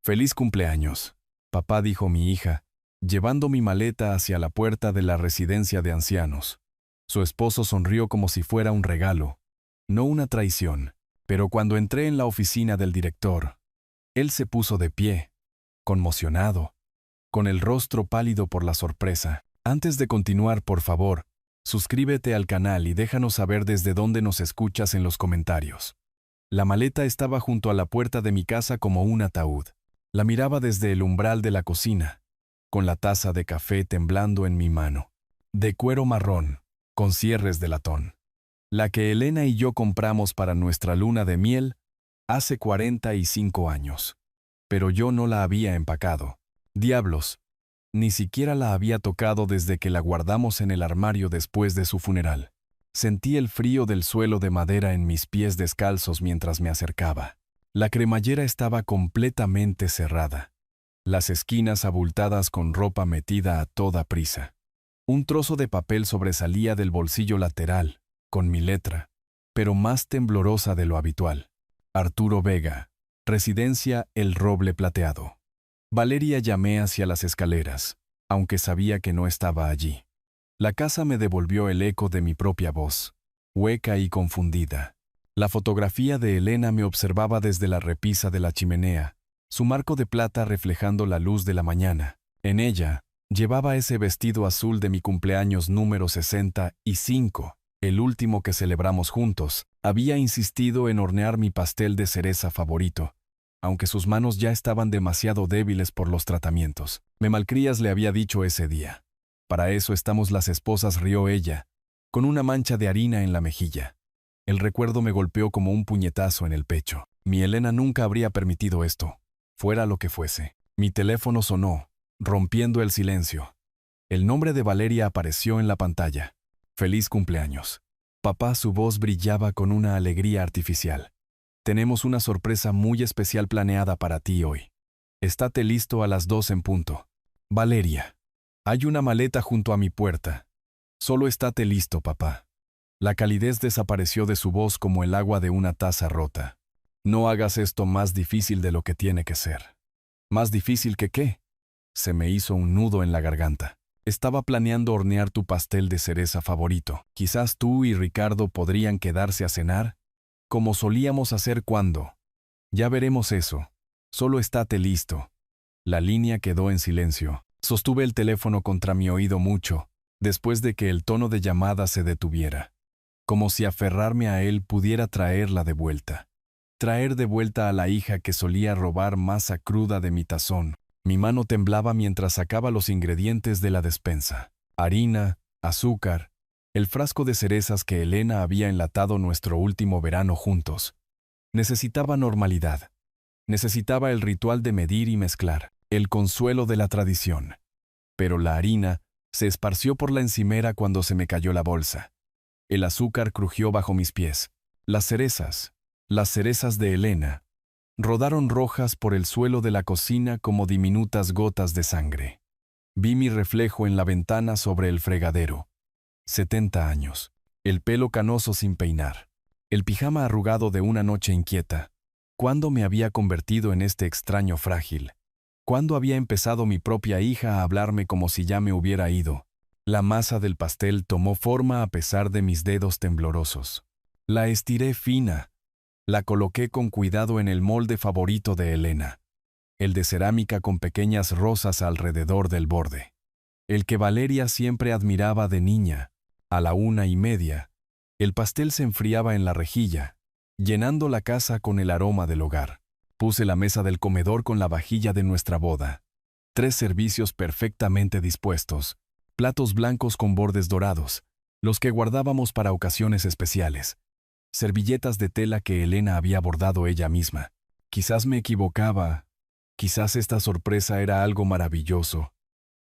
«Feliz cumpleaños», papá, dijo mi hija, llevando mi maleta hacia la puerta de la residencia de ancianos. Su esposo sonrió como si fuera un regalo, no una traición. Pero cuando entré en la oficina del director, él se puso de pie, conmocionado, con el rostro pálido por la sorpresa. Antes de continuar, por favor, suscríbete al canal y déjanos saber desde dónde nos escuchas en los comentarios. La maleta estaba junto a la puerta de mi casa como un ataúd. La miraba desde el umbral de la cocina, con la taza de café temblando en mi mano, de cuero marrón, con cierres de latón. La que Elena y yo compramos para nuestra luna de miel hace 45 años. Pero yo no la había empacado. Diablos, ni siquiera la había tocado desde que la guardamos en el armario después de su funeral. Sentí el frío del suelo de madera en mis pies descalzos mientras me acercaba. La cremallera estaba completamente cerrada, las esquinas abultadas con ropa metida a toda prisa. Un trozo de papel sobresalía del bolsillo lateral, con mi letra, pero más temblorosa de lo habitual. Arturo Vega, residencia El Roble Plateado. Valeria. Llamé hacia las escaleras, aunque sabía que no estaba allí. La casa me devolvió el eco de mi propia voz, hueca y confundida. La fotografía de Elena me observaba desde la repisa de la chimenea, su marco de plata reflejando la luz de la mañana. En ella, llevaba ese vestido azul de mi cumpleaños número 65, el último que celebramos juntos. Había insistido en hornear mi pastel de cereza favorito, aunque sus manos ya estaban demasiado débiles por los tratamientos. Me malcrías, le había dicho ese día. Para eso estamos las esposas, rió ella, con una mancha de harina en la mejilla. El recuerdo me golpeó como un puñetazo en el pecho. Mi Elena nunca habría permitido esto, fuera lo que fuese. Mi teléfono sonó, rompiendo el silencio. El nombre de Valeria apareció en la pantalla. «Feliz cumpleaños». Papá, su voz brillaba con una alegría artificial. «Tenemos una sorpresa muy especial planeada para ti hoy. Estate listo a las 2 en punto. Valeria, hay una maleta junto a mi puerta. Solo estate listo, papá». La calidez desapareció de su voz como el agua de una taza rota. «No hagas esto más difícil de lo que tiene que ser». «¿Más difícil que qué?». Se me hizo un nudo en la garganta. «Estaba planeando hornear tu pastel de cereza favorito. Quizás tú y Ricardo podrían quedarse a cenar, como solíamos hacer cuando. Ya veremos eso. Solo estate listo». La línea quedó en silencio. Sostuve el teléfono contra mi oído mucho, después de que el tono de llamada se detuviera. Como si aferrarme a él pudiera traerla de vuelta. Traer de vuelta a la hija que solía robar masa cruda de mi tazón. Mi mano temblaba mientras sacaba los ingredientes de la despensa. Harina, azúcar, el frasco de cerezas que Elena había enlatado nuestro último verano juntos. Necesitaba normalidad. Necesitaba el ritual de medir y mezclar, el consuelo de la tradición. Pero la harina se esparció por la encimera cuando se me cayó la bolsa. El azúcar crujió bajo mis pies. Las cerezas de Elena, rodaron rojas por el suelo de la cocina como diminutas gotas de sangre. Vi mi reflejo en la ventana sobre el fregadero. 70 años, el pelo canoso sin peinar, el pijama arrugado de una noche inquieta. ¿Cuándo me había convertido en este extraño frágil? ¿Cuándo había empezado mi propia hija a hablarme como si ya me hubiera ido? La masa del pastel tomó forma a pesar de mis dedos temblorosos. La estiré fina. La coloqué con cuidado en el molde favorito de Elena, el de cerámica con pequeñas rosas alrededor del borde. El que Valeria siempre admiraba de niña. A la 1:30, el pastel se enfriaba en la rejilla, llenando la casa con el aroma del hogar. Puse la mesa del comedor con la vajilla de nuestra boda. 3 servicios perfectamente dispuestos, platos blancos con bordes dorados, los que guardábamos para ocasiones especiales. Servilletas de tela que Elena había bordado ella misma. Quizás me equivocaba, quizás esta sorpresa era algo maravilloso,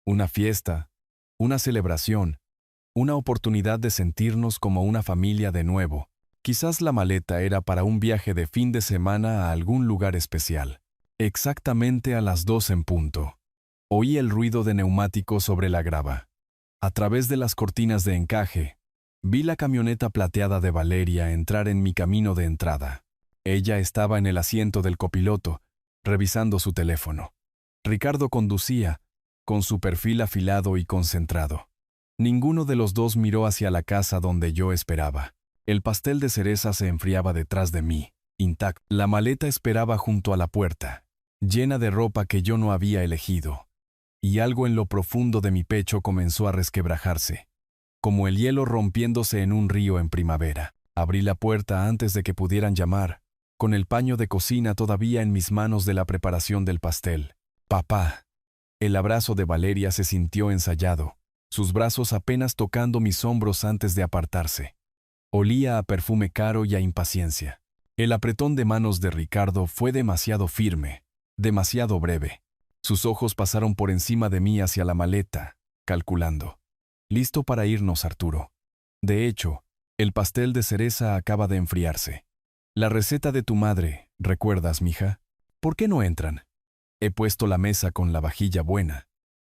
una fiesta, una celebración, una oportunidad de sentirnos como una familia de nuevo. Quizás la maleta era para un viaje de fin de semana a algún lugar especial. Exactamente a las 2 en punto. Oí el ruido de neumáticos sobre la grava. A través de las cortinas de encaje, vi la camioneta plateada de Valeria entrar en mi camino de entrada. Ella estaba en el asiento del copiloto, revisando su teléfono. Ricardo conducía, con su perfil afilado y concentrado. Ninguno de los dos miró hacia la casa donde yo esperaba. El pastel de cereza se enfriaba detrás de mí, intacto. La maleta esperaba junto a la puerta, llena de ropa que yo no había elegido. Y algo en lo profundo de mi pecho comenzó a resquebrajarse, como el hielo rompiéndose en un río en primavera. Abrí la puerta antes de que pudieran llamar, con el paño de cocina todavía en mis manos de la preparación del pastel. Papá. El abrazo de Valeria se sintió ensayado, sus brazos apenas tocando mis hombros antes de apartarse. Olía a perfume caro y a impaciencia. El apretón de manos de Ricardo fue demasiado firme, demasiado breve. Sus ojos pasaron por encima de mí hacia la maleta, calculando. Listo para irnos, Arturo. De hecho, el pastel de cereza acaba de enfriarse. La receta de tu madre, ¿recuerdas, mija? ¿Por qué no entran? He puesto la mesa con la vajilla buena,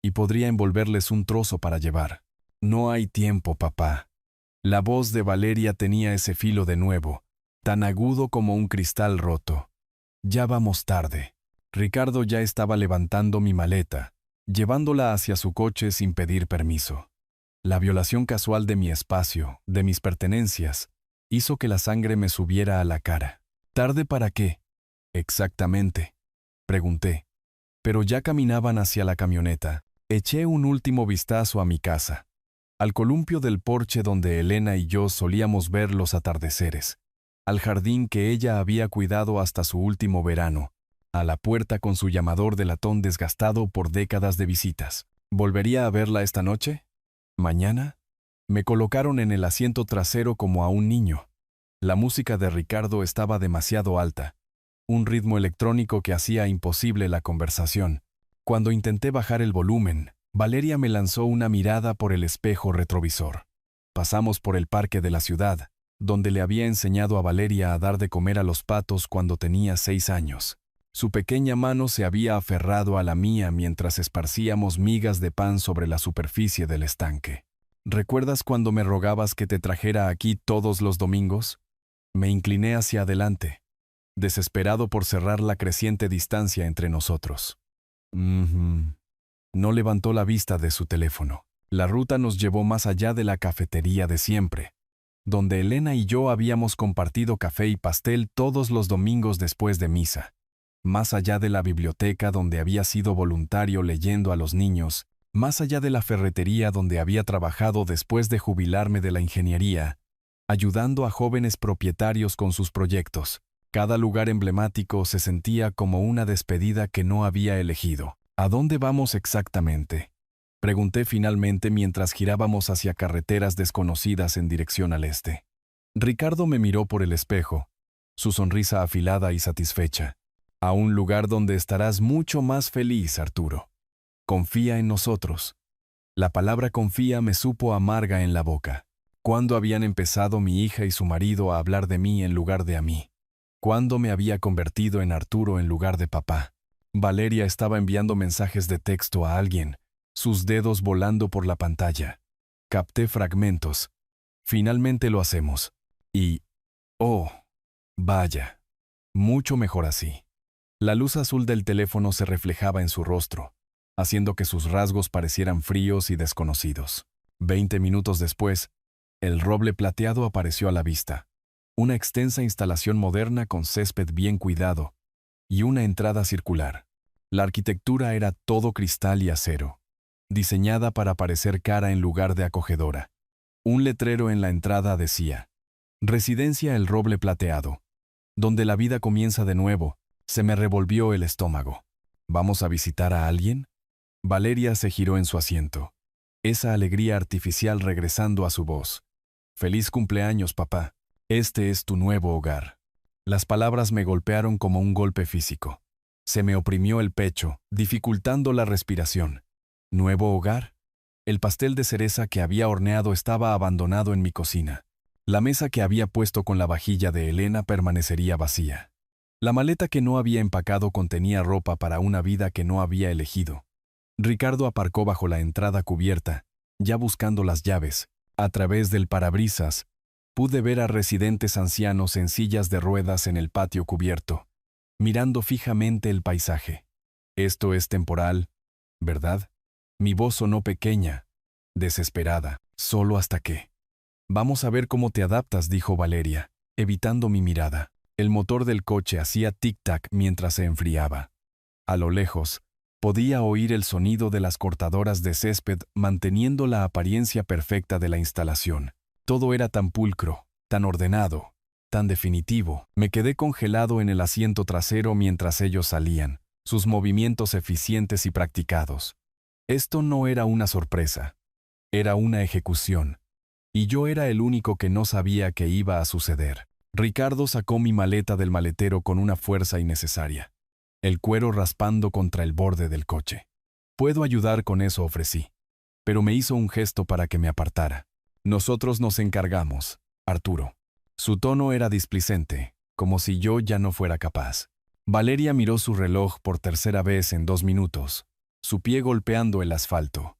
y podría envolverles un trozo para llevar. No hay tiempo, papá. La voz de Valeria tenía ese filo de nuevo, tan agudo como un cristal roto. Ya vamos tarde. Ricardo ya estaba levantando mi maleta, llevándola hacia su coche sin pedir permiso. La violación casual de mi espacio, de mis pertenencias, hizo que la sangre me subiera a la cara. ¿Tarde para qué? Exactamente, pregunté. Pero ya caminaban hacia la camioneta. Eché un último vistazo a mi casa, al columpio del porche donde Elena y yo solíamos ver los atardeceres, al jardín que ella había cuidado hasta su último verano, a la puerta con su llamador de latón desgastado por décadas de visitas. ¿Volvería a verla esta noche? ¿Mañana? Me colocaron en el asiento trasero como a un niño. La música de Ricardo estaba demasiado alta, un ritmo electrónico que hacía imposible la conversación. Cuando intenté bajar el volumen, Valeria me lanzó una mirada por el espejo retrovisor. Pasamos por el parque de la ciudad, donde le había enseñado a Valeria a dar de comer a los patos cuando tenía 6 años. Su pequeña mano se había aferrado a la mía mientras esparcíamos migas de pan sobre la superficie del estanque. ¿Recuerdas cuando me rogabas que te trajera aquí todos los domingos? Me incliné hacia adelante, desesperado por cerrar la creciente distancia entre nosotros. No levantó la vista de su teléfono. La ruta nos llevó más allá de la cafetería de siempre, donde Elena y yo habíamos compartido café y pastel todos los domingos después de misa. Más allá de la biblioteca donde había sido voluntario leyendo a los niños, más allá de la ferretería donde había trabajado después de jubilarme de la ingeniería, ayudando a jóvenes propietarios con sus proyectos. Cada lugar emblemático se sentía como una despedida que no había elegido. ¿A dónde vamos exactamente?, pregunté finalmente mientras girábamos hacia carreteras desconocidas en dirección al este. Ricardo me miró por el espejo, su sonrisa afilada y satisfecha. A un lugar donde estarás mucho más feliz, Arturo. Confía en nosotros. La palabra confía me supo amarga en la boca. ¿Cuándo habían empezado mi hija y su marido a hablar de mí en lugar de a mí? ¿Cuándo me había convertido en Arturo en lugar de papá? Valeria estaba enviando mensajes de texto a alguien, sus dedos volando por la pantalla. Capté fragmentos. Finalmente lo hacemos. Y, oh, vaya, mucho mejor así. La luz azul del teléfono se reflejaba en su rostro, haciendo que sus rasgos parecieran fríos y desconocidos. 20 minutos después, el roble plateado apareció a la vista. Una extensa instalación moderna con césped bien cuidado y una entrada circular. La arquitectura era todo cristal y acero, diseñada para parecer cara en lugar de acogedora. Un letrero en la entrada decía: Residencia El Roble Plateado, donde la vida comienza de nuevo. Se me revolvió el estómago. ¿Vamos a visitar a alguien? Valeria se giró en su asiento, esa alegría artificial regresando a su voz. Feliz cumpleaños, papá. Este es tu nuevo hogar. Las palabras me golpearon como un golpe físico. Se me oprimió el pecho, dificultando la respiración. ¿Nuevo hogar? El pastel de cereza que había horneado estaba abandonado en mi cocina. La mesa que había puesto con la vajilla de Elena permanecería vacía. La maleta que no había empacado contenía ropa para una vida que no había elegido. Ricardo aparcó bajo la entrada cubierta, ya buscando las llaves. A través del parabrisas, pude ver a residentes ancianos en sillas de ruedas en el patio cubierto, mirando fijamente el paisaje. Esto es temporal, ¿verdad? Mi voz sonó pequeña, desesperada, solo hasta que. Vamos a ver cómo te adaptas, dijo Valeria, evitando mi mirada. El motor del coche hacía tic-tac mientras se enfriaba. A lo lejos, podía oír el sonido de las cortadoras de césped manteniendo la apariencia perfecta de la instalación. Todo era tan pulcro, tan ordenado, tan definitivo. Me quedé congelado en el asiento trasero mientras ellos salían, sus movimientos eficientes y practicados. Esto no era una sorpresa, era una ejecución, y yo era el único que no sabía que iba a suceder. Ricardo sacó mi maleta del maletero con una fuerza innecesaria, el cuero raspando contra el borde del coche. Puedo ayudar con eso, ofrecí, pero me hizo un gesto para que me apartara. Nosotros nos encargamos, Arturo. Su tono era displicente, como si yo ya no fuera capaz. Valeria miró su reloj por tercera vez en 2 minutos, su pie golpeando el asfalto.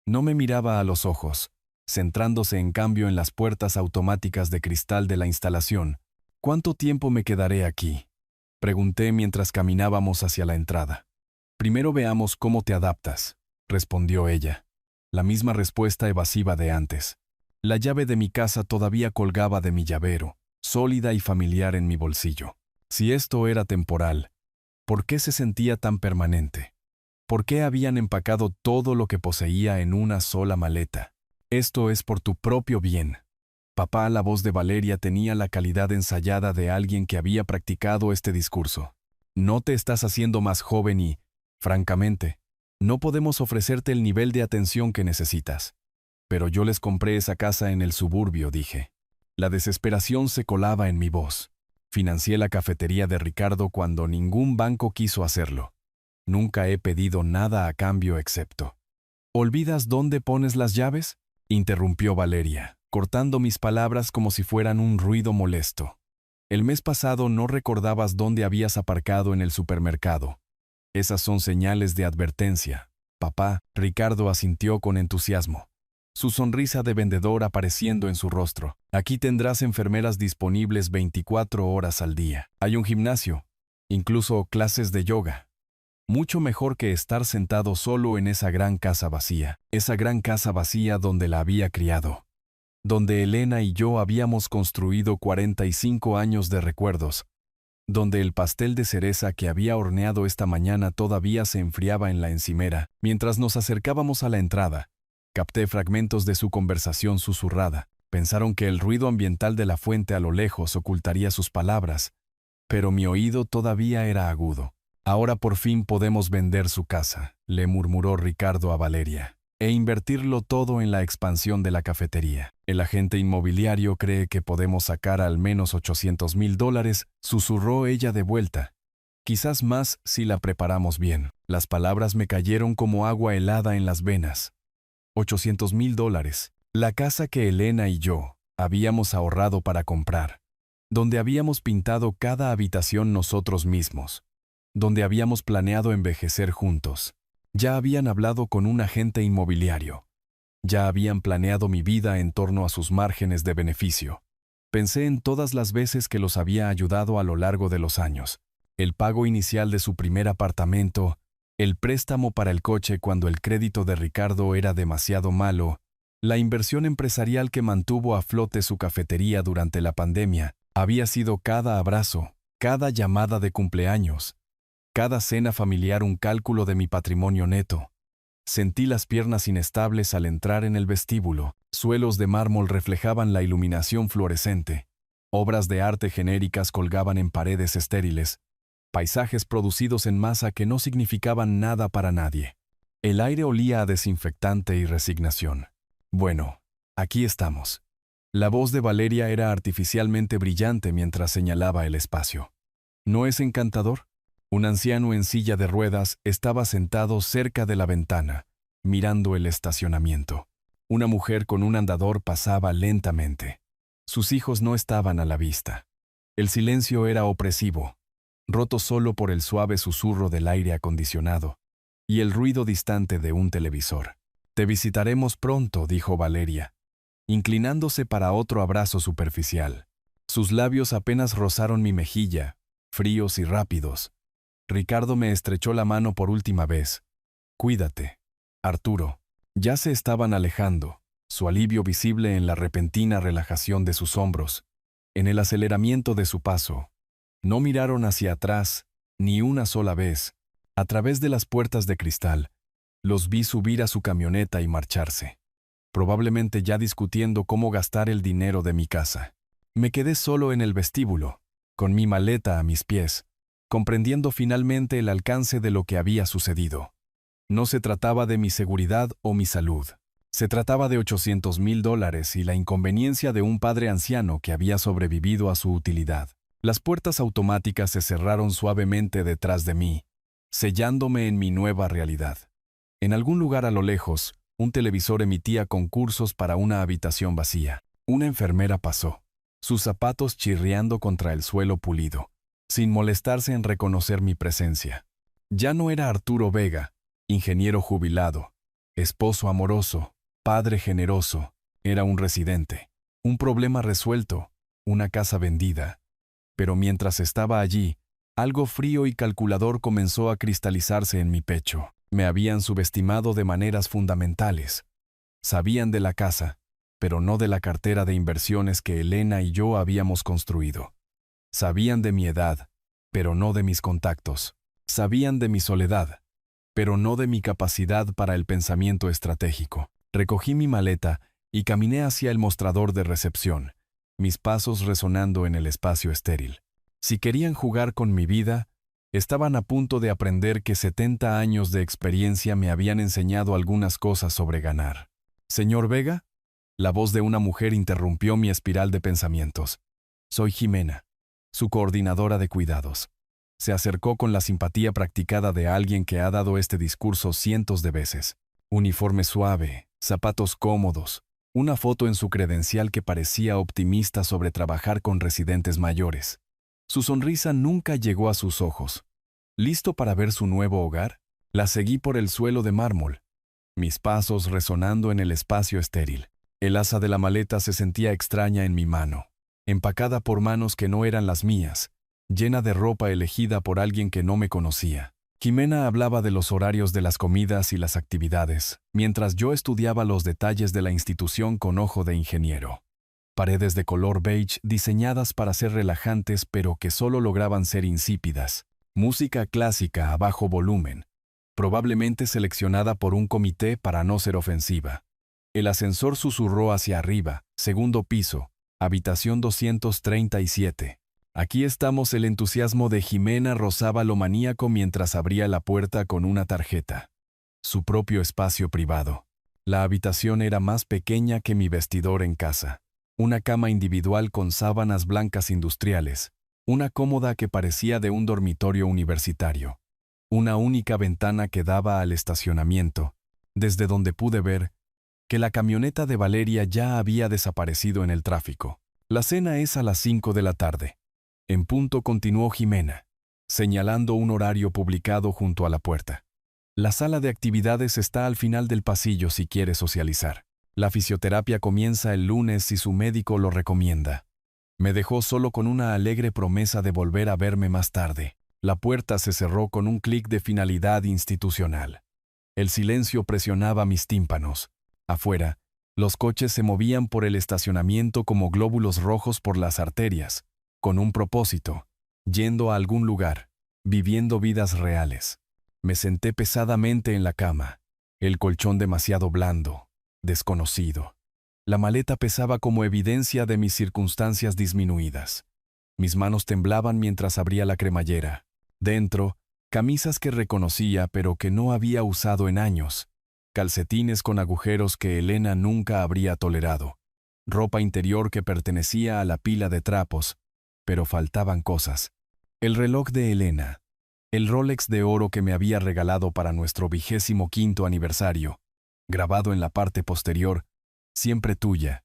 No me miraba a los ojos, centrándose en cambio en las puertas automáticas de cristal de la instalación. ¿Cuánto tiempo me quedaré aquí?, pregunté mientras caminábamos hacia la entrada. Primero veamos cómo te adaptas, respondió ella. La misma respuesta evasiva de antes. La llave de mi casa todavía colgaba de mi llavero, sólida y familiar en mi bolsillo. Si esto era temporal, ¿por qué se sentía tan permanente? ¿Por qué habían empacado todo lo que poseía en una sola maleta? Esto es por tu propio bien. Papá, la voz de Valeria tenía la calidad ensayada de alguien que había practicado este discurso. No te estás haciendo más joven y, francamente, no podemos ofrecerte el nivel de atención que necesitas. Pero yo les compré esa casa en el suburbio, dije. La desesperación se colaba en mi voz. Financié la cafetería de Ricardo cuando ningún banco quiso hacerlo. Nunca he pedido nada a cambio excepto. ¿Olvidas dónde pones las llaves?, interrumpió Valeria, cortando mis palabras como si fueran un ruido molesto. El mes pasado no recordabas dónde habías aparcado en el supermercado. Esas son señales de advertencia. Papá, Ricardo asintió con entusiasmo, su sonrisa de vendedor apareciendo en su rostro. Aquí tendrás enfermeras disponibles 24 horas al día. Hay un gimnasio, incluso clases de yoga. Mucho mejor que estar sentado solo en esa gran casa vacía donde la había criado, donde Elena y yo habíamos construido 45 años de recuerdos, donde el pastel de cereza que había horneado esta mañana todavía se enfriaba en la encimera. Mientras nos acercábamos a la entrada, capté fragmentos de su conversación susurrada. Pensaron que el ruido ambiental de la fuente a lo lejos ocultaría sus palabras, pero mi oído todavía era agudo. Ahora por fin podemos vender su casa, le murmuró Ricardo a Valeria, e invertirlo todo en la expansión de la cafetería. El agente inmobiliario cree que podemos sacar al menos $800,000, susurró ella de vuelta. Quizás más si la preparamos bien. Las palabras me cayeron como agua helada en las venas. $800,000. La casa que Elena y yo habíamos ahorrado para comprar, donde habíamos pintado cada habitación nosotros mismos, donde habíamos planeado envejecer juntos. Ya habían hablado con un agente inmobiliario. Ya habían planeado mi vida en torno a sus márgenes de beneficio. Pensé en todas las veces que los había ayudado a lo largo de los años. El pago inicial de su primer apartamento, el préstamo para el coche cuando el crédito de Ricardo era demasiado malo, la inversión empresarial que mantuvo a flote su cafetería durante la pandemia. Había sido cada abrazo, cada llamada de cumpleaños, cada cena familiar un cálculo de mi patrimonio neto. Sentí las piernas inestables al entrar en el vestíbulo. Suelos de mármol reflejaban la iluminación fluorescente. Obras de arte genéricas colgaban en paredes estériles. Paisajes producidos en masa que no significaban nada para nadie. El aire olía a desinfectante y resignación. Bueno, aquí estamos. La voz de Valeria era artificialmente brillante mientras señalaba el espacio. ¿No es encantador? Un anciano en silla de ruedas estaba sentado cerca de la ventana, mirando el estacionamiento. Una mujer con un andador pasaba lentamente. Sus hijos no estaban a la vista. El silencio era opresivo, roto solo por el suave susurro del aire acondicionado y el ruido distante de un televisor. «Te visitaremos pronto», dijo Valeria, inclinándose para otro abrazo superficial. Sus labios apenas rozaron mi mejilla, fríos y rápidos. Ricardo me estrechó la mano por última vez. «Cuídate, Arturo». Ya se estaban alejando, su alivio visible en la repentina relajación de sus hombros, en el aceleramiento de su paso. No miraron hacia atrás, ni una sola vez. A través de las puertas de cristal, los vi subir a su camioneta y marcharse, probablemente ya discutiendo cómo gastar el dinero de mi casa. Me quedé solo en el vestíbulo, con mi maleta a mis pies, comprendiendo finalmente el alcance de lo que había sucedido. No se trataba de mi seguridad o mi salud. Se trataba de $800,000 y la inconveniencia de un padre anciano que había sobrevivido a su utilidad. Las puertas automáticas se cerraron suavemente detrás de mí, sellándome en mi nueva realidad. En algún lugar a lo lejos, un televisor emitía concursos para una habitación vacía. Una enfermera pasó, sus zapatos chirriando contra el suelo pulido, sin molestarse en reconocer mi presencia. Ya no era Arturo Vega, ingeniero jubilado, esposo amoroso, padre generoso. Era un residente, un problema resuelto, una casa vendida. Pero mientras estaba allí, algo frío y calculador comenzó a cristalizarse en mi pecho. Me habían subestimado de maneras fundamentales. Sabían de la casa, pero no de la cartera de inversiones que Elena y yo habíamos construido. Sabían de mi edad, pero no de mis contactos. Sabían de mi soledad, pero no de mi capacidad para el pensamiento estratégico. Recogí mi maleta y caminé hacia el mostrador de recepción, mis pasos resonando en el espacio estéril. Si querían jugar con mi vida, estaban a punto de aprender que 70 años de experiencia me habían enseñado algunas cosas sobre ganar. «Señor Vega», la voz de una mujer interrumpió mi espiral de pensamientos. «Soy Jimena, su coordinadora de cuidados». Se acercó con la simpatía practicada de alguien que ha dado este discurso cientos de veces. Uniforme suave, zapatos cómodos, una foto en su credencial que parecía optimista sobre trabajar con residentes mayores. Su sonrisa nunca llegó a sus ojos. ¿Listo para ver su nuevo hogar? La seguí por el suelo de mármol, mis pasos resonando en el espacio estéril. El asa de la maleta se sentía extraña en mi mano, empacada por manos que no eran las mías, llena de ropa elegida por alguien que no me conocía. Jimena hablaba de los horarios de las comidas y las actividades, mientras yo estudiaba los detalles de la institución con ojo de ingeniero. Paredes de color beige diseñadas para ser relajantes pero que solo lograban ser insípidas. Música clásica a bajo volumen, probablemente seleccionada por un comité para no ser ofensiva. El ascensor susurró hacia arriba, segundo piso, habitación 237. Aquí estamos. El entusiasmo de Jimena rozaba lo maníaco mientras abría la puerta con una tarjeta. Su propio espacio privado. La habitación era más pequeña que mi vestidor en casa. Una cama individual con sábanas blancas industriales. Una cómoda que parecía de un dormitorio universitario. Una única ventana que daba al estacionamiento, desde donde pude ver que la camioneta de Valeria ya había desaparecido en el tráfico. La cena es a las 5 de la tarde. En punto, continuó Jimena, señalando un horario publicado junto a la puerta. La sala de actividades está al final del pasillo si quiere socializar. La fisioterapia comienza el lunes si su médico lo recomienda. Me dejó solo con una alegre promesa de volver a verme más tarde. La puerta se cerró con un clic de finalidad institucional. El silencio presionaba mis tímpanos. Afuera, los coches se movían por el estacionamiento como glóbulos rojos por las arterias, con un propósito, yendo a algún lugar, viviendo vidas reales. Me senté pesadamente en la cama, el colchón demasiado blando, desconocido. La maleta pesaba como evidencia de mis circunstancias disminuidas. Mis manos temblaban mientras abría la cremallera. Dentro, camisas que reconocía pero que no había usado en años, calcetines con agujeros que Elena nunca habría tolerado, ropa interior que pertenecía a la pila de trapos, pero faltaban cosas. El reloj de Elena, el Rolex de oro que me había regalado para nuestro 25º aniversario, grabado en la parte posterior, siempre tuya,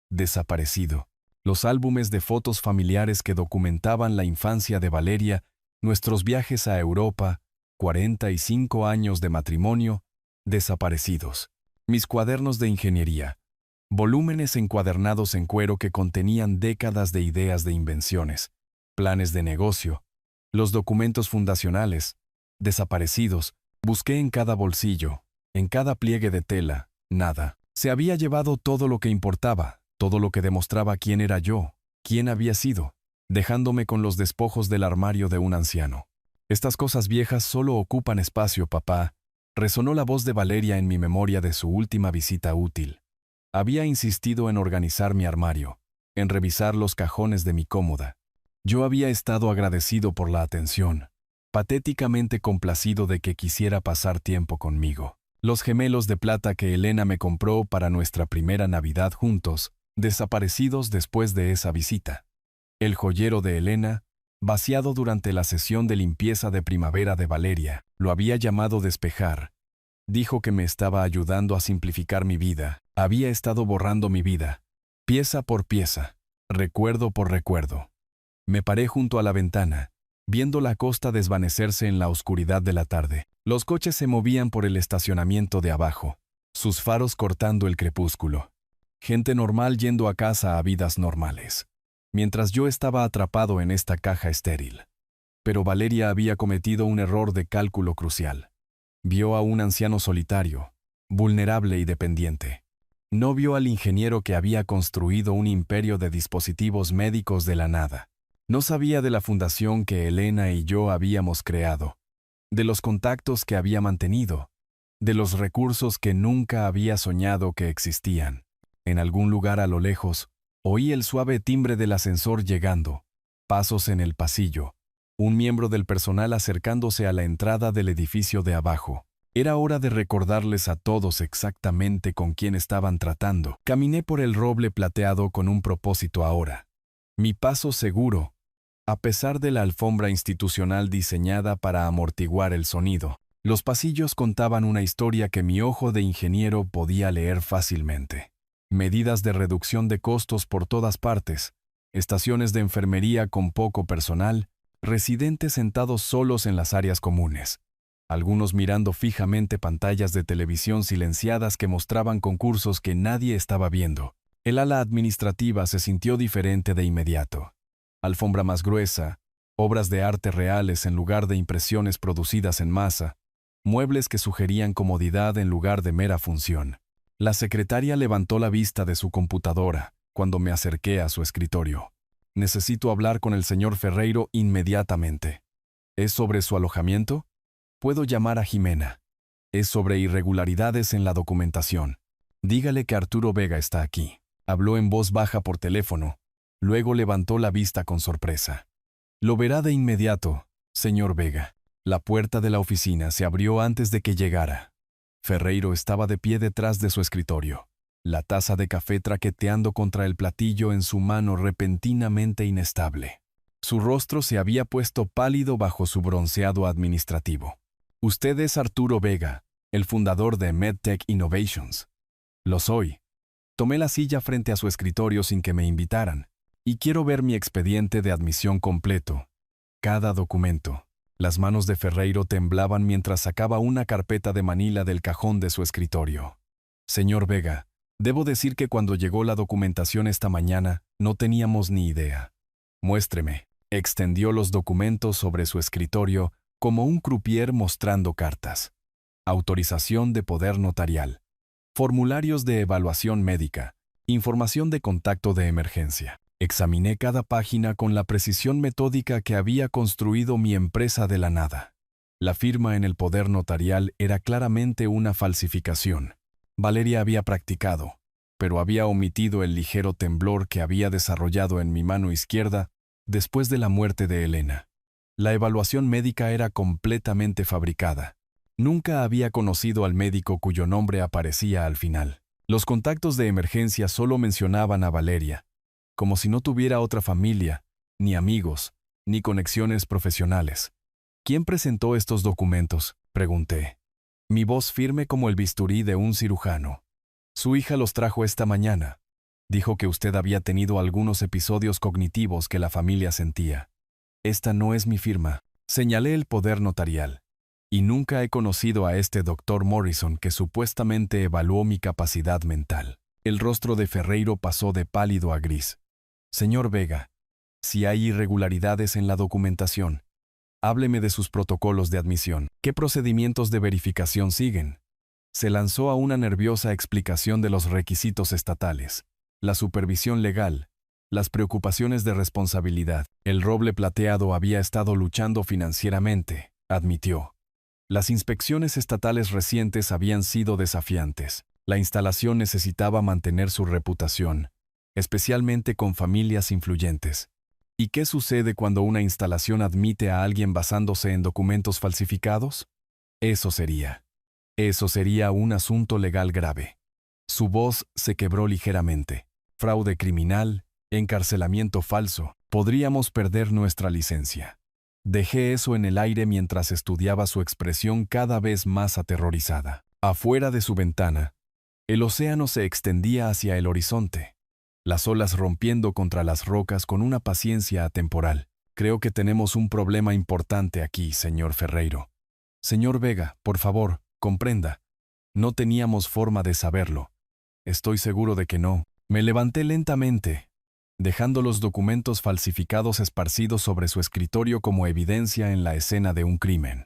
desaparecido. Los álbumes de fotos familiares que documentaban la infancia de Valeria, nuestros viajes a Europa, 45 años de matrimonio, desaparecidos. Mis cuadernos de ingeniería, volúmenes encuadernados en cuero que contenían décadas de ideas de invenciones, planes de negocio, los documentos fundacionales, desaparecidos. Busqué en cada bolsillo, en cada pliegue de tela, nada. Se había llevado todo lo que importaba, todo lo que demostraba quién era yo, quién había sido, dejándome con los despojos del armario de un anciano. Estas cosas viejas solo ocupan espacio, papá. Resonó la voz de Valeria en mi memoria de su última visita útil. Había insistido en organizar mi armario, en revisar los cajones de mi cómoda. Yo había estado agradecido por la atención, patéticamente complacido de que quisiera pasar tiempo conmigo. Los gemelos de plata que Elena me compró para nuestra primera Navidad juntos, desaparecidos después de esa visita. El joyero de Elena, vaciado durante la sesión de limpieza de primavera de Valeria, lo había llamado despejar. Dijo que me estaba ayudando a simplificar mi vida. Había estado borrando mi vida, pieza por pieza, recuerdo por recuerdo. Me paré junto a la ventana, viendo la costa desvanecerse en la oscuridad de la tarde. Los coches se movían por el estacionamiento de abajo, sus faros cortando el crepúsculo. Gente normal yendo a casa a vidas normales, mientras yo estaba atrapado en esta caja estéril. Pero Valeria había cometido un error de cálculo crucial. Vio a un anciano solitario, vulnerable y dependiente. No vio al ingeniero que había construido un imperio de dispositivos médicos de la nada. No sabía de la fundación que Elena y yo habíamos creado, de los contactos que había mantenido, de los recursos que nunca había soñado que existían. En algún lugar a lo lejos, oí el suave timbre del ascensor llegando, pasos en el pasillo, un miembro del personal acercándose a la entrada del edificio de abajo. Era hora de recordarles a todos exactamente con quién estaban tratando. Caminé por el roble plateado con un propósito ahora. Mi paso seguro, a pesar de la alfombra institucional diseñada para amortiguar el sonido. Los pasillos contaban una historia que mi ojo de ingeniero podía leer fácilmente. Medidas de reducción de costos por todas partes, estaciones de enfermería con poco personal, residentes sentados solos en las áreas comunes, algunos mirando fijamente pantallas de televisión silenciadas que mostraban concursos que nadie estaba viendo. El ala administrativa se sintió diferente de inmediato. Alfombra más gruesa, obras de arte reales en lugar de impresiones producidas en masa, muebles que sugerían comodidad en lugar de mera función. La secretaria levantó la vista de su computadora cuando me acerqué a su escritorio. Necesito hablar con el señor Ferreiro inmediatamente. ¿Es sobre su alojamiento? Puedo llamar a Jimena. Es sobre irregularidades en la documentación. Dígale que Arturo Vega está aquí. Habló en voz baja por teléfono. Luego levantó la vista con sorpresa. Lo verá de inmediato, señor Vega. La puerta de la oficina se abrió antes de que llegara. Ferreiro estaba de pie detrás de su escritorio, la taza de café traqueteando contra el platillo en su mano repentinamente inestable. Su rostro se había puesto pálido bajo su bronceado administrativo. Usted es Arturo Vega, el fundador de MedTech Innovations. Lo soy. Tomé la silla frente a su escritorio sin que me invitaran, y quiero ver mi expediente de admisión completo. Cada documento. Las manos de Ferreiro temblaban mientras sacaba una carpeta de manila del cajón de su escritorio. Señor Vega, debo decir que cuando llegó la documentación esta mañana, no teníamos ni idea. Muéstreme. Extendió los documentos sobre su escritorio como un croupier mostrando cartas. Autorización de poder notarial. Formularios de evaluación médica. Información de contacto de emergencia. Examiné cada página con la precisión metódica que había construido mi empresa de la nada. La firma en el poder notarial era claramente una falsificación. Valeria había practicado, pero había omitido el ligero temblor que había desarrollado en mi mano izquierda después de la muerte de Elena. La evaluación médica era completamente fabricada. Nunca había conocido al médico cuyo nombre aparecía al final. Los contactos de emergencia solo mencionaban a Valeria, como si no tuviera otra familia, ni amigos, ni conexiones profesionales. ¿Quién presentó estos documentos?, pregunté. Mi voz firme como el bisturí de un cirujano. Su hija los trajo esta mañana. Dijo que usted había tenido algunos episodios cognitivos que la familia sentía. Esta no es mi firma. Señalé el poder notarial. Y nunca he conocido a este doctor Morrison que supuestamente evaluó mi capacidad mental. El rostro de Ferreiro pasó de pálido a gris. Señor Vega, Si hay irregularidades en la documentación, hábleme de sus protocolos de admisión. ¿Qué procedimientos de verificación siguen? Se lanzó a una nerviosa explicación de los requisitos estatales, la supervisión legal, las preocupaciones de responsabilidad. El roble plateado había estado luchando financieramente, admitió. Las inspecciones estatales recientes habían sido desafiantes. La instalación necesitaba mantener su reputación, especialmente con familias influyentes. ¿Y qué sucede cuando una instalación admite a alguien basándose en documentos falsificados? Eso sería un asunto legal grave. Su voz se quebró ligeramente. Fraude criminal, encarcelamiento falso. Podríamos perder nuestra licencia. Dejé eso en el aire mientras estudiaba su expresión cada vez más aterrorizada. Afuera de su ventana, el océano se extendía hacia el horizonte, las olas rompiendo contra las rocas con una paciencia atemporal. Creo que tenemos un problema importante aquí, señor Ferreiro. Señor Vega, por favor, comprenda. No teníamos forma de saberlo. Estoy seguro de que no. Me levanté lentamente, dejando los documentos falsificados esparcidos sobre su escritorio como evidencia en la escena de un crimen.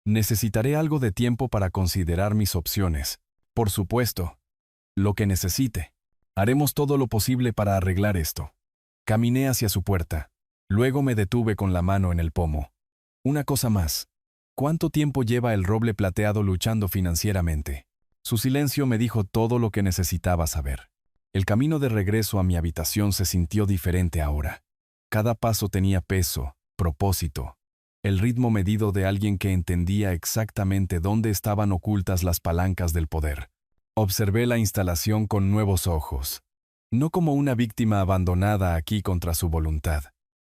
Necesitaré algo de tiempo para considerar mis opciones. Por supuesto, lo que necesite. Haremos todo lo posible para arreglar esto. Caminé hacia su puerta. Luego me detuve con la mano en el pomo. Una cosa más. ¿Cuánto tiempo lleva el roble plateado luchando financieramente? Su silencio me dijo todo lo que necesitaba saber. El camino de regreso a mi habitación se sintió diferente ahora. Cada paso tenía peso, propósito, el ritmo medido de alguien que entendía exactamente dónde estaban ocultas las palancas del poder. Observé la instalación con nuevos ojos, no como una víctima abandonada aquí contra su voluntad,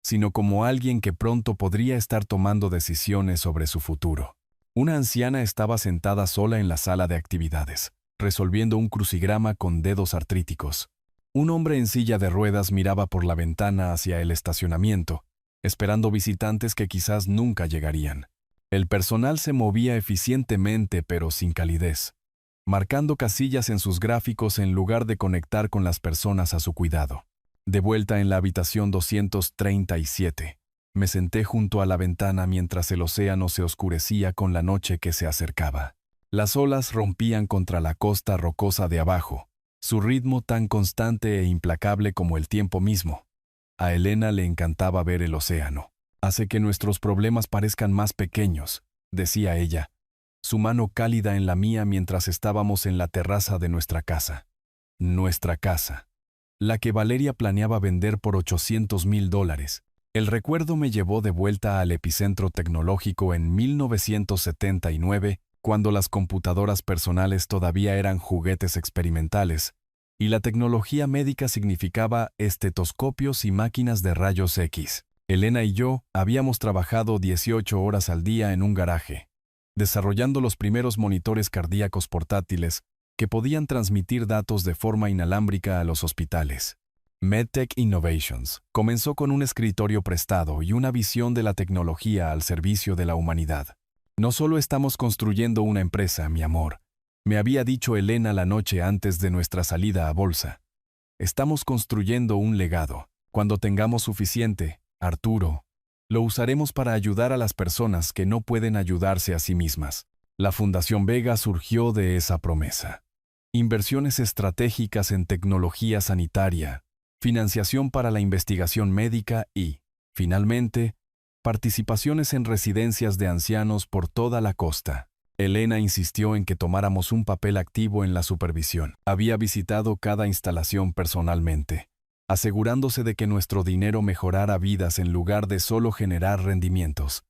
sino como alguien que pronto podría estar tomando decisiones sobre su futuro. Una anciana estaba sentada sola en la sala de actividades, resolviendo un crucigrama con dedos artríticos. Un hombre en silla de ruedas miraba por la ventana hacia el estacionamiento, esperando visitantes que quizás nunca llegarían. El personal se movía eficientemente pero sin calidez, marcando casillas en sus gráficos en lugar de conectar con las personas a su cuidado. De vuelta en la habitación 237, me senté junto a la ventana mientras el océano se oscurecía con la noche que se acercaba. Las olas rompían contra la costa rocosa de abajo, su ritmo tan constante e implacable como el tiempo mismo. A Elena le encantaba ver el océano. Hace que nuestros problemas parezcan más pequeños, decía ella, su mano cálida en la mía mientras estábamos en la terraza de nuestra casa. Nuestra casa, la que Valeria planeaba vender por $800,000. El recuerdo me llevó de vuelta al epicentro tecnológico en 1979, cuando las computadoras personales todavía eran juguetes experimentales, y la tecnología médica significaba estetoscopios y máquinas de rayos X. Elena y yo habíamos trabajado 18 horas al día en un garaje, desarrollando los primeros monitores cardíacos portátiles que podían transmitir datos de forma inalámbrica a los hospitales. MedTech Innovations comenzó con un escritorio prestado y una visión de la tecnología al servicio de la humanidad. No solo estamos construyendo una empresa, mi amor, me había dicho Elena la noche antes de nuestra salida a bolsa. Estamos construyendo un legado. Cuando tengamos suficiente, Arturo, lo usaremos para ayudar a las personas que no pueden ayudarse a sí mismas. La Fundación Vega surgió de esa promesa. Inversiones estratégicas en tecnología sanitaria, financiación para la investigación médica y, finalmente, participaciones en residencias de ancianos por toda la costa. Elena insistió en que tomáramos un papel activo en la supervisión. Había visitado cada instalación personalmente, asegurándose de que nuestro dinero mejorara vidas en lugar de solo generar rendimientos.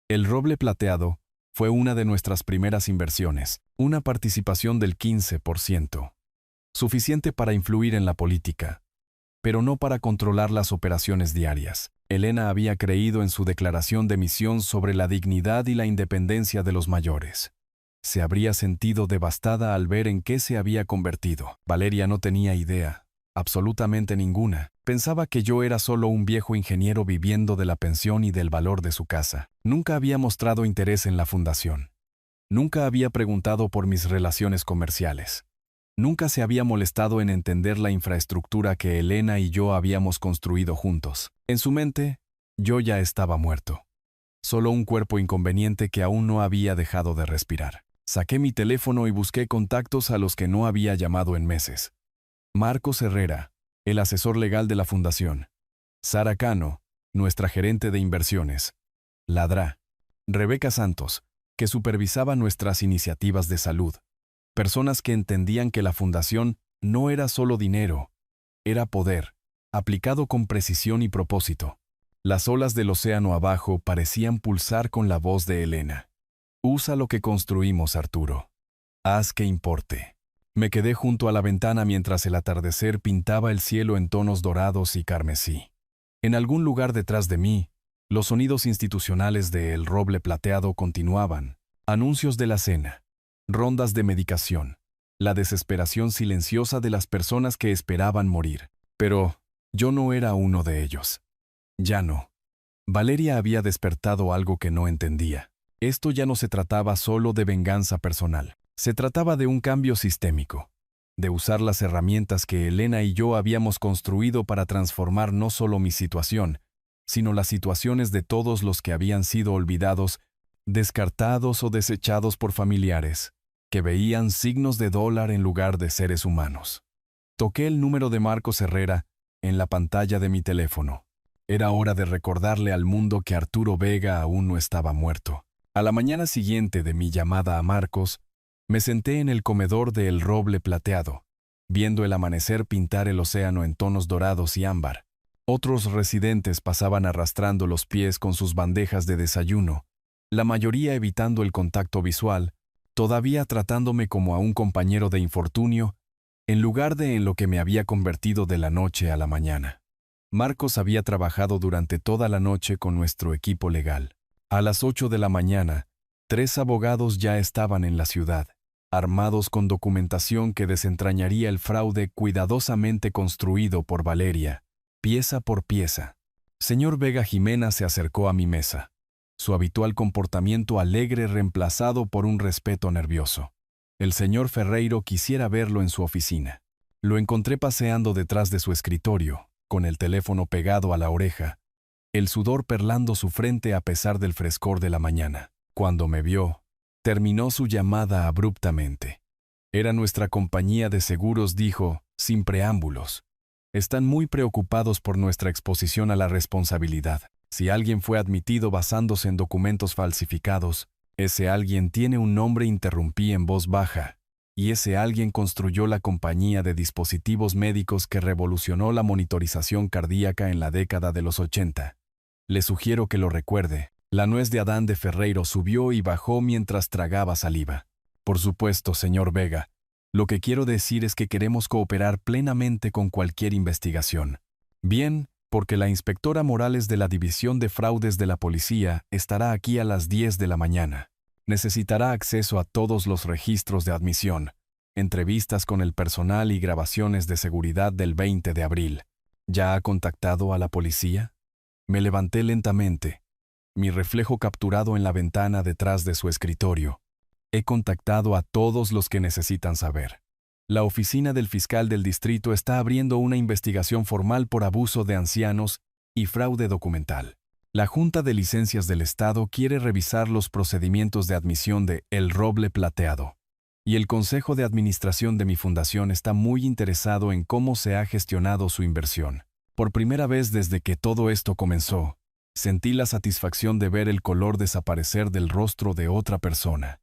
El roble plateado fue una de nuestras primeras inversiones, una participación del 15%, suficiente para influir en la política, pero no para controlar las operaciones diarias. Elena había creído en su declaración de misión sobre la dignidad y la independencia de los mayores. Se habría sentido devastada al ver en qué se había convertido. Valeria no tenía idea, absolutamente ninguna. Pensaba que yo era solo un viejo ingeniero viviendo de la pensión y del valor de su casa. Nunca había mostrado interés en la fundación. Nunca había preguntado por mis relaciones comerciales. Nunca se había molestado en entender la infraestructura que Elena y yo habíamos construido juntos. En su mente, yo ya estaba muerto. Solo un cuerpo inconveniente que aún no había dejado de respirar. Saqué mi teléfono y busqué contactos a los que no había llamado en meses. Marcos Herrera, el asesor legal de la fundación. Sara Cano, nuestra gerente de inversiones. Ladrá. Rebeca Santos, que supervisaba nuestras iniciativas de salud. Personas que entendían que la fundación no era solo dinero, era poder, aplicado con precisión y propósito. Las olas del océano abajo parecían pulsar con la voz de Elena. Usa lo que construimos, Arturo. Haz que importe. Me quedé junto a la ventana mientras el atardecer pintaba el cielo en tonos dorados y carmesí. En algún lugar detrás de mí, los sonidos institucionales de El Roble Plateado continuaban. Anuncios de la cena, rondas de medicación, la desesperación silenciosa de las personas que esperaban morir. Pero yo no era uno de ellos. Ya no. Valeria había despertado algo que no entendía. Esto ya no se trataba solo de venganza personal. Se trataba de un cambio sistémico, de usar las herramientas que Elena y yo habíamos construido para transformar no solo mi situación, sino las situaciones de todos los que habían sido olvidados, descartados o desechados por familiares, que veían signos de dólar en lugar de seres humanos. Toqué el número de Marcos Herrera en la pantalla de mi teléfono. Era hora de recordarle al mundo que Arturo Vega aún no estaba muerto. A la mañana siguiente de mi llamada a Marcos, me senté en el comedor de El Roble Plateado, viendo el amanecer pintar el océano en tonos dorados y ámbar. Otros residentes pasaban arrastrando los pies con sus bandejas de desayuno, la mayoría evitando el contacto visual, todavía tratándome como a un compañero de infortunio, en lugar de en lo que me había convertido de la noche a la mañana. Marcos había trabajado durante toda la noche con nuestro equipo legal. A las 8 de la mañana, 3 abogados ya estaban en la ciudad, armados con documentación que desentrañaría el fraude cuidadosamente construido por Valeria, pieza por pieza. Señor Vega Jimena se acercó a mi mesa, su habitual comportamiento alegre reemplazado por un respeto nervioso. El señor Ferreiro quisiera verlo en su oficina. Lo encontré paseando detrás de su escritorio, con el teléfono pegado a la oreja, el sudor perlando su frente a pesar del frescor de la mañana. Cuando me vio, terminó su llamada abruptamente. Era nuestra compañía de seguros, dijo, sin preámbulos. Están muy preocupados por nuestra exposición a la responsabilidad. Si alguien fue admitido basándose en documentos falsificados, ese alguien tiene un nombre, interrumpí en voz baja, y ese alguien construyó la compañía de dispositivos médicos que revolucionó la monitorización cardíaca en la década de los 80. Le sugiero que lo recuerde. La nuez de Adán de Ferreiro subió y bajó mientras tragaba saliva. Por supuesto, señor Vega. Lo que quiero decir es que queremos cooperar plenamente con cualquier investigación. Bien, porque la inspectora Morales de la División de Fraudes de la Policía estará aquí a las 10 de la mañana. Necesitará acceso a todos los registros de admisión, entrevistas con el personal y grabaciones de seguridad del 20 de abril. ¿Ya ha contactado a la policía? Me levanté lentamente, mi reflejo capturado en la ventana detrás de su escritorio. He contactado a todos los que necesitan saber. La oficina del fiscal del distrito está abriendo una investigación formal por abuso de ancianos y fraude documental. La Junta de Licencias del Estado quiere revisar los procedimientos de admisión de El Roble Plateado. Y el Consejo de Administración de mi fundación está muy interesado en cómo se ha gestionado su inversión. Por primera vez desde que todo esto comenzó, sentí la satisfacción de ver el color desaparecer del rostro de otra persona.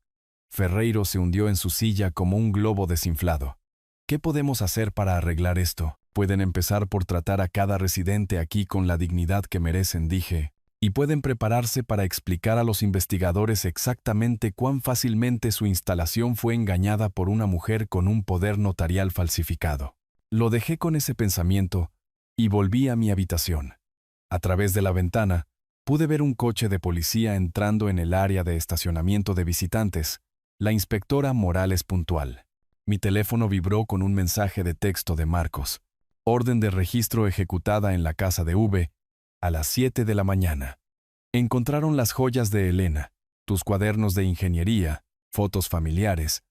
Ferreiro se hundió en su silla como un globo desinflado. ¿Qué podemos hacer para arreglar esto? Pueden empezar por tratar a cada residente aquí con la dignidad que merecen, dije, y pueden prepararse para explicar a los investigadores exactamente cuán fácilmente su instalación fue engañada por una mujer con un poder notarial falsificado. Lo dejé con ese pensamiento y volví a mi habitación. A través de la ventana, pude ver un coche de policía entrando en el área de estacionamiento de visitantes, la inspectora Morales puntual. Mi teléfono vibró con un mensaje de texto de Marcos. Orden de registro ejecutada en la casa de V, a las 7 de la mañana. Encontraron las joyas de Elena, tus cuadernos de ingeniería, fotos familiares,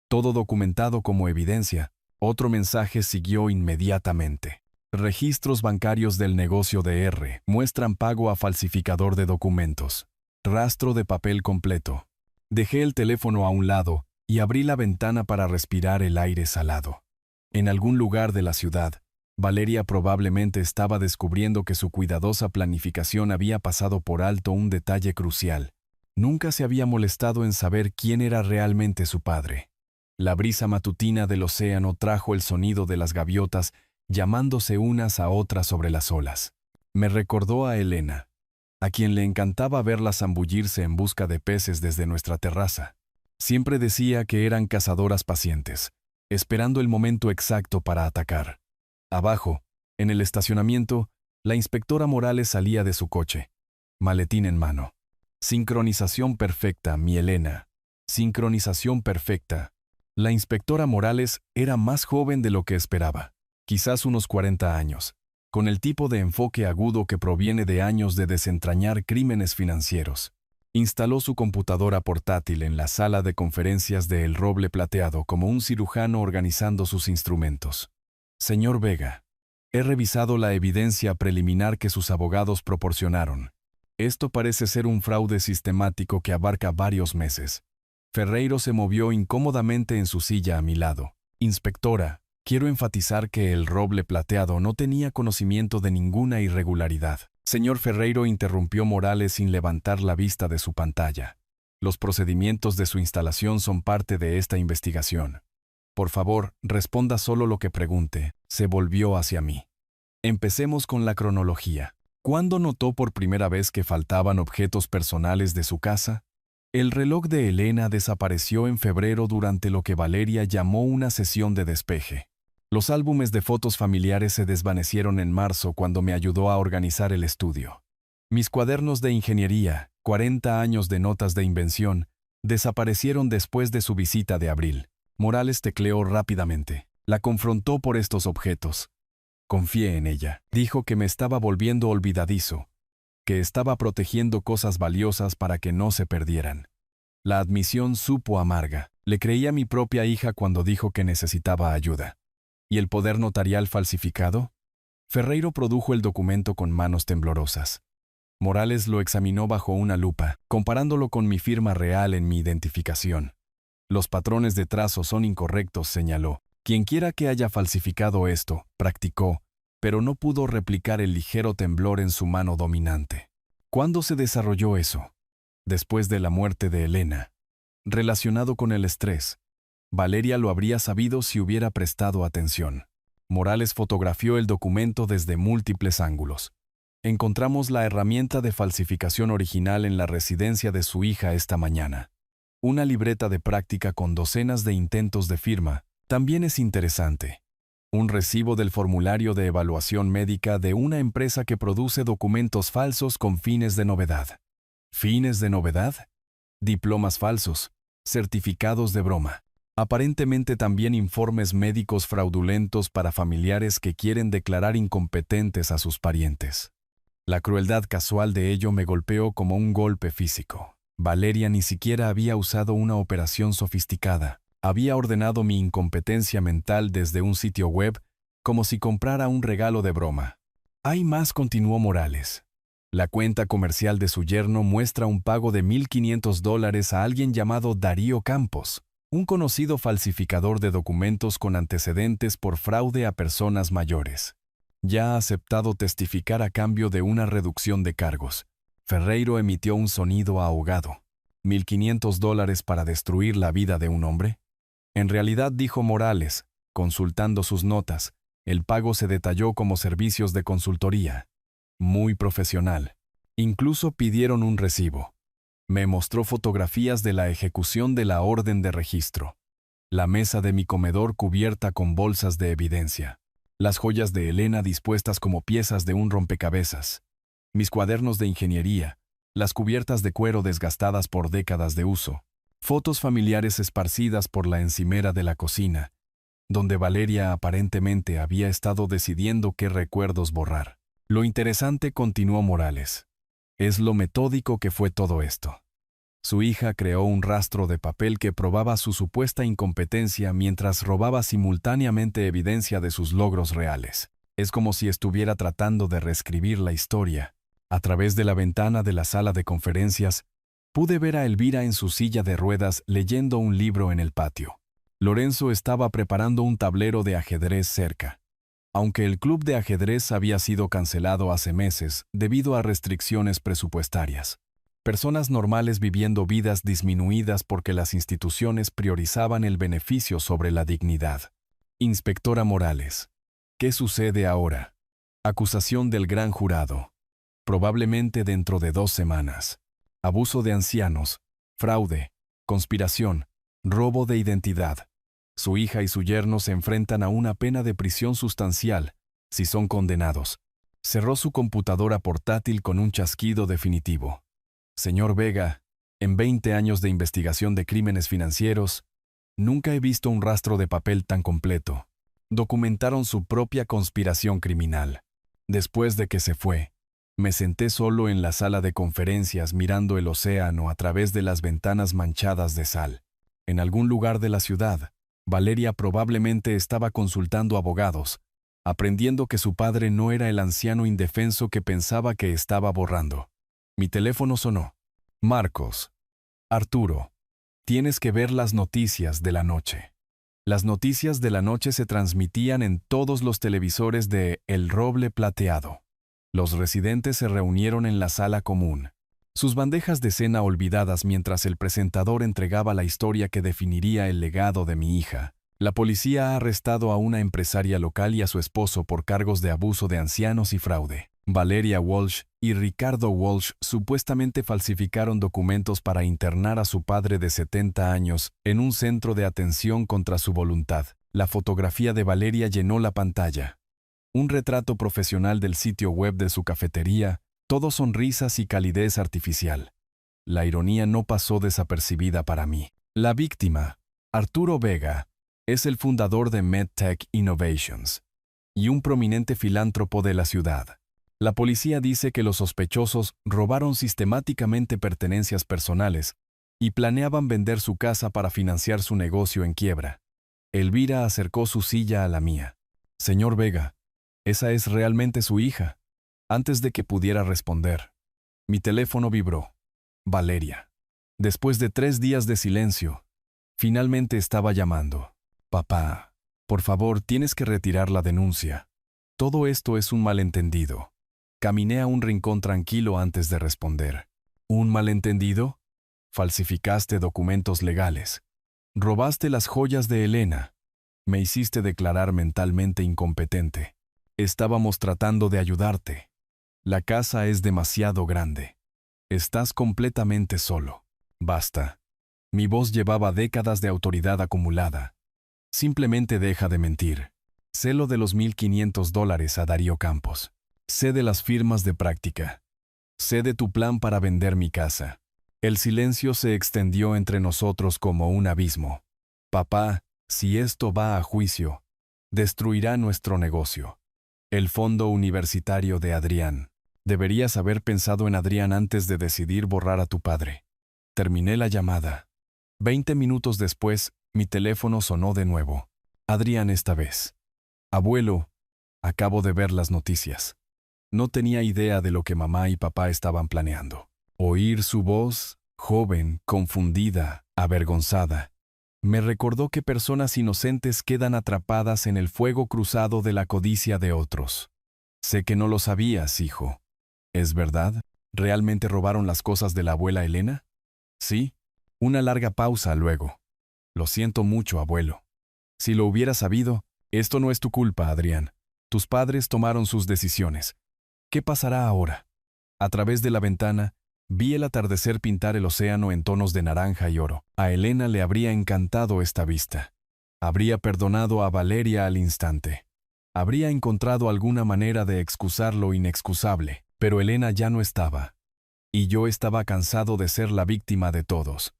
todo documentado como evidencia. Otro mensaje siguió inmediatamente. Registros bancarios del negocio de R muestran pago a falsificador de documentos. Rastro de papel completo. Dejé el teléfono a un lado y abrí la ventana para respirar el aire salado. En algún lugar de la ciudad, Valeria probablemente estaba descubriendo que su cuidadosa planificación había pasado por alto un detalle crucial. Nunca se había molestado en saber quién era realmente su padre. La brisa matutina del océano trajo el sonido de las gaviotas llamándose unas a otras sobre las olas. Me recordó a Elena, a quien le encantaba verlas zambullirse en busca de peces desde nuestra terraza. Siempre decía que eran cazadoras pacientes, esperando el momento exacto para atacar. Abajo, en el estacionamiento, la inspectora Morales salía de su coche, maletín en mano. Sincronización perfecta, mi Elena. Sincronización perfecta. La inspectora Morales era más joven de lo que esperaba. Quizás unos 40 años, con el tipo de enfoque agudo que proviene de años de desentrañar crímenes financieros. Instaló su computadora portátil en la sala de conferencias de El Roble Plateado como un cirujano organizando sus instrumentos. Señor Vega, he revisado la evidencia preliminar que sus abogados proporcionaron. Esto parece ser un fraude sistemático que abarca varios meses. Ferreiro se movió incómodamente en su silla a mi lado. Inspectora, quiero enfatizar que El Roble Plateado no tenía conocimiento de ninguna irregularidad. Señor Ferreiro, interrumpió Morales sin levantar la vista de su pantalla. Los procedimientos de su instalación son parte de esta investigación. Por favor, responda solo lo que pregunte. Se volvió hacia mí. Empecemos con la cronología. ¿Cuándo notó por primera vez que faltaban objetos personales de su casa? El reloj de Elena desapareció en febrero durante lo que Valeria llamó una sesión de despeje. Los álbumes de fotos familiares se desvanecieron en marzo cuando me ayudó a organizar el estudio. Mis cuadernos de ingeniería, 40 años de notas de invención, desaparecieron después de su visita de abril. Morales tecleó rápidamente. La confrontó por estos objetos. Confié en ella. Dijo que me estaba volviendo olvidadizo, que estaba protegiendo cosas valiosas para que no se perdieran. La admisión supo amarga. Le creí a mi propia hija cuando dijo que necesitaba ayuda. ¿Y el poder notarial falsificado? Ferreiro produjo el documento con manos temblorosas. Morales lo examinó bajo una lupa, comparándolo con mi firma real en mi identificación. Los patrones de trazo son incorrectos, señaló. Quienquiera que haya falsificado esto, practicó, pero no pudo replicar el ligero temblor en su mano dominante. ¿Cuándo se desarrolló eso? Después de la muerte de Elena. Relacionado con el estrés. Valeria lo habría sabido si hubiera prestado atención. Morales fotografió el documento desde múltiples ángulos. Encontramos la herramienta de falsificación original en la residencia de su hija esta mañana. Una libreta de práctica con docenas de intentos de firma también es interesante. Un recibo del formulario de evaluación médica de una empresa que produce documentos falsos con fines de novedad. ¿Fines de novedad? Diplomas falsos, certificados de broma. Aparentemente también informes médicos fraudulentos para familiares que quieren declarar incompetentes a sus parientes. La crueldad casual de ello me golpeó como un golpe físico. Valeria ni siquiera había usado una operación sofisticada. Había ordenado mi incompetencia mental desde un sitio web como si comprara un regalo de broma. Hay más, continuó Morales. La cuenta comercial de su yerno muestra un pago de $1,500 a alguien llamado Darío Campos, un conocido falsificador de documentos con antecedentes por fraude a personas mayores. Ya ha aceptado testificar a cambio de una reducción de cargos. Ferreiro emitió un sonido ahogado. $1,500 para destruir la vida de un hombre. En realidad, dijo Morales, consultando sus notas, el pago se detalló como servicios de consultoría. Muy profesional. Incluso pidieron un recibo. Me mostró fotografías de la ejecución de la orden de registro. La mesa de mi comedor cubierta con bolsas de evidencia. Las joyas de Elena dispuestas como piezas de un rompecabezas. Mis cuadernos de ingeniería. Las cubiertas de cuero desgastadas por décadas de uso. Fotos familiares esparcidas por la encimera de la cocina, donde Valeria aparentemente había estado decidiendo qué recuerdos borrar. Lo interesante, continuó Morales, es lo metódico que fue todo esto. Su hija creó un rastro de papel que probaba su supuesta incompetencia mientras robaba simultáneamente evidencia de sus logros reales. Es como si estuviera tratando de reescribir la historia. A través de la ventana de la sala de conferencias, pude ver a Elvira en su silla de ruedas leyendo un libro en el patio. Lorenzo estaba preparando un tablero de ajedrez cerca. Aunque el club de ajedrez había sido cancelado hace meses debido a restricciones presupuestarias. Personas normales viviendo vidas disminuidas porque las instituciones priorizaban el beneficio sobre la dignidad. Inspectora Morales. ¿Qué sucede ahora? Acusación del gran jurado. Probablemente dentro de 2 semanas. Abuso de ancianos, fraude, conspiración, robo de identidad. Su hija y su yerno se enfrentan a una pena de prisión sustancial, si son condenados. Cerró su computadora portátil con un chasquido definitivo. Señor Vega, en 20 años de investigación de crímenes financieros, nunca he visto un rastro de papel tan completo. Documentaron su propia conspiración criminal. Después de que se fue, me senté solo en la sala de conferencias mirando el océano a través de las ventanas manchadas de sal. En algún lugar de la ciudad, Valeria probablemente estaba consultando abogados, aprendiendo que su padre no era el anciano indefenso que pensaba que estaba borrando. Mi teléfono sonó. Marcos. Arturo. Tienes que ver las noticias de la noche. Las noticias de la noche se transmitían en todos los televisores de El Roble Plateado. Los residentes se reunieron en la sala común. Sus bandejas de cena olvidadas mientras el presentador entregaba la historia que definiría el legado de mi hija. La policía ha arrestado a una empresaria local y a su esposo por cargos de abuso de ancianos y fraude. Valeria Walsh y Ricardo Walsh supuestamente falsificaron documentos para internar a su padre de 70 años en un centro de atención contra su voluntad. La fotografía de Valeria llenó la pantalla. Un retrato profesional del sitio web de su cafetería, todo sonrisas y calidez artificial. La ironía no pasó desapercibida para mí. La víctima, Arturo Vega, es el fundador de MedTech Innovations y un prominente filántropo de la ciudad. La policía dice que los sospechosos robaron sistemáticamente pertenencias personales y planeaban vender su casa para financiar su negocio en quiebra. Elvira acercó su silla a la mía. Señor Vega, ¿esa es realmente su hija? Antes de que pudiera responder, mi teléfono vibró. Valeria. Después de 3 días de silencio, finalmente estaba llamando. Papá, por favor, tienes que retirar la denuncia. Todo esto es un malentendido. Caminé a un rincón tranquilo antes de responder. ¿Un malentendido? Falsificaste documentos legales. Robaste las joyas de Elena. Me hiciste declarar mentalmente incompetente. Estábamos tratando de ayudarte. La casa es demasiado grande. Estás completamente solo. Basta. Mi voz llevaba décadas de autoridad acumulada. Simplemente deja de mentir. Sé lo de los $1,500 a Darío Campos. Sé de las firmas de práctica. Sé de tu plan para vender mi casa. El silencio se extendió entre nosotros como un abismo. Papá, si esto va a juicio, destruirá nuestro negocio. El fondo universitario de Adrián. Deberías haber pensado en Adrián antes de decidir borrar a tu padre. Terminé la llamada. 20 minutos después, mi teléfono sonó de nuevo. Adrián esta vez. Abuelo, acabo de ver las noticias. No tenía idea de lo que mamá y papá estaban planeando. Oír su voz, joven, confundida, avergonzada, me recordó que personas inocentes quedan atrapadas en el fuego cruzado de la codicia de otros. Sé que no lo sabías, hijo. ¿Es verdad? ¿Realmente robaron las cosas de la abuela Elena? Sí. Una larga pausa luego. Lo siento mucho, abuelo. Si lo hubiera sabido, esto no es tu culpa, Adrián. Tus padres tomaron sus decisiones. ¿Qué pasará ahora? A través de la ventana, vi el atardecer pintar el océano en tonos de naranja y oro. A Elena le habría encantado esta vista. Habría perdonado a Valeria al instante. Habría encontrado alguna manera de excusar lo inexcusable, pero Elena ya no estaba. Y yo estaba cansado de ser la víctima de todos.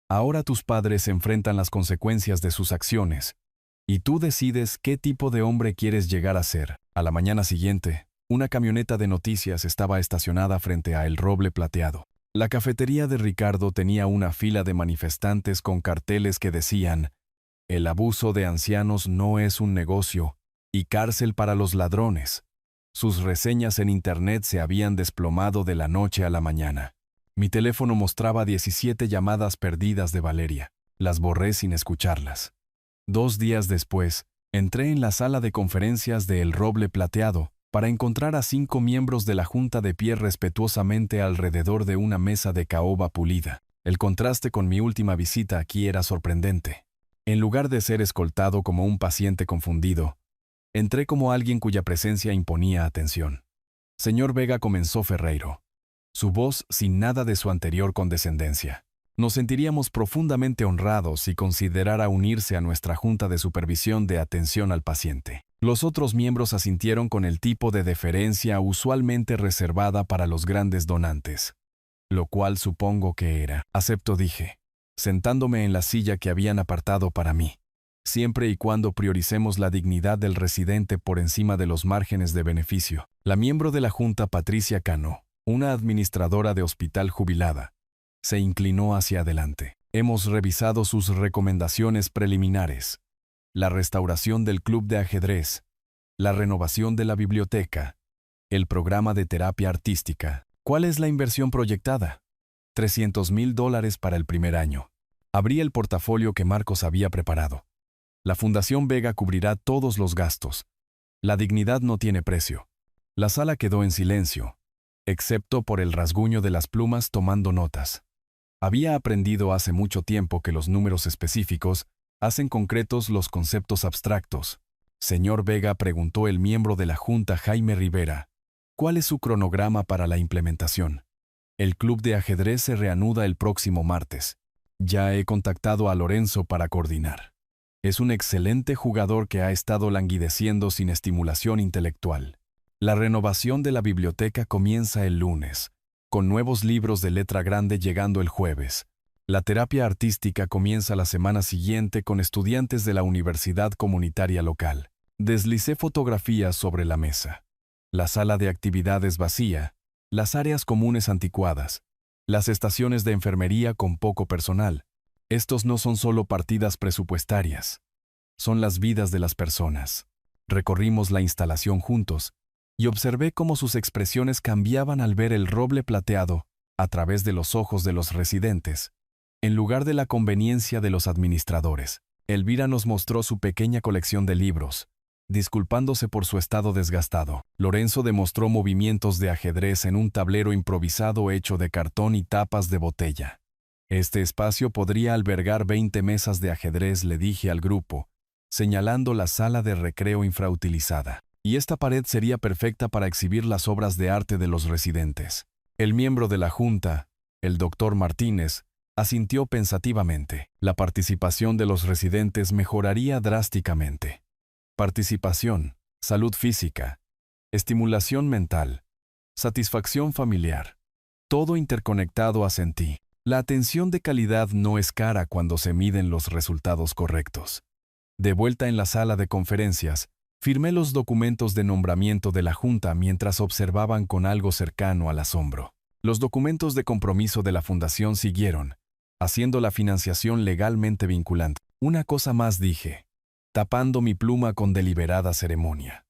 Ahora tus padres enfrentan las consecuencias de sus acciones, y tú decides qué tipo de hombre quieres llegar a ser. A la mañana siguiente, una camioneta de noticias estaba estacionada frente a El Roble Plateado. La cafetería de Ricardo tenía una fila de manifestantes con carteles que decían: "El abuso de ancianos no es un negocio", y "Cárcel para los ladrones". Sus reseñas en Internet se habían desplomado de la noche a la mañana. Mi teléfono mostraba 17 llamadas perdidas de Valeria. Las borré sin escucharlas. 2 días después, entré en la sala de conferencias de El Roble Plateado para encontrar a 5 miembros de la Junta de pie respetuosamente alrededor de una mesa de caoba pulida. El contraste con mi última visita aquí era sorprendente. En lugar de ser escoltado como un paciente confundido, entré como alguien cuya presencia imponía atención. Señor Vega, comenzó Ferreiro, su voz sin nada de su anterior condescendencia. Nos sentiríamos profundamente honrados si considerara unirse a nuestra Junta de Supervisión de Atención al Paciente. Los otros miembros asintieron con el tipo de deferencia usualmente reservada para los grandes donantes. Lo cual supongo que era. Acepto, dije, sentándome en la silla que habían apartado para mí. Siempre y cuando prioricemos la dignidad del residente por encima de los márgenes de beneficio. La miembro de la Junta, Patricia Cano, una administradora de hospital jubilada, se inclinó hacia adelante. Hemos revisado sus recomendaciones preliminares: la restauración del club de ajedrez, la renovación de la biblioteca, el programa de terapia artística. ¿Cuál es la inversión proyectada? $300,000 para el primer año. Abrí el portafolio que Marcos había preparado. La Fundación Vega cubrirá todos los gastos. La dignidad no tiene precio. La sala quedó en silencio, excepto por el rasguño de las plumas tomando notas. Había aprendido hace mucho tiempo que los números específicos hacen concretos los conceptos abstractos. Señor Vega, preguntó el miembro de la Junta, Jaime Rivera, ¿cuál es su cronograma para la implementación? El club de ajedrez se reanuda el próximo martes. Ya he contactado a Lorenzo para coordinar. Es un excelente jugador que ha estado languideciendo sin estimulación intelectual. La renovación de la biblioteca comienza el lunes, con nuevos libros de letra grande llegando el jueves. La terapia artística comienza la semana siguiente con estudiantes de la universidad comunitaria local. Deslicé fotografías sobre la mesa. La sala de actividades vacía, las áreas comunes anticuadas, las estaciones de enfermería con poco personal. Estos no son solo partidas presupuestarias, son las vidas de las personas. Recorrimos la instalación juntos y observé cómo sus expresiones cambiaban al ver el roble plateado a través de los ojos de los residentes, en lugar de la conveniencia de los administradores. Elvira nos mostró su pequeña colección de libros, disculpándose por su estado desgastado. Lorenzo demostró movimientos de ajedrez en un tablero improvisado hecho de cartón y tapas de botella. Este espacio podría albergar 20 mesas de ajedrez, le dije al grupo, señalando la sala de recreo infrautilizada. Y esta pared sería perfecta para exhibir las obras de arte de los residentes. El miembro de la Junta, el doctor Martínez, asintió pensativamente. La participación de los residentes mejoraría drásticamente. Participación, salud física, estimulación mental, satisfacción familiar. Todo interconectado, asentí. La atención de calidad no es cara cuando se miden los resultados correctos. De vuelta en la sala de conferencias, firmé los documentos de nombramiento de la Junta mientras observaban con algo cercano al asombro. Los documentos de compromiso de la Fundación siguieron, haciendo la financiación legalmente vinculante. Una cosa más, dije, tapando mi pluma con deliberada ceremonia.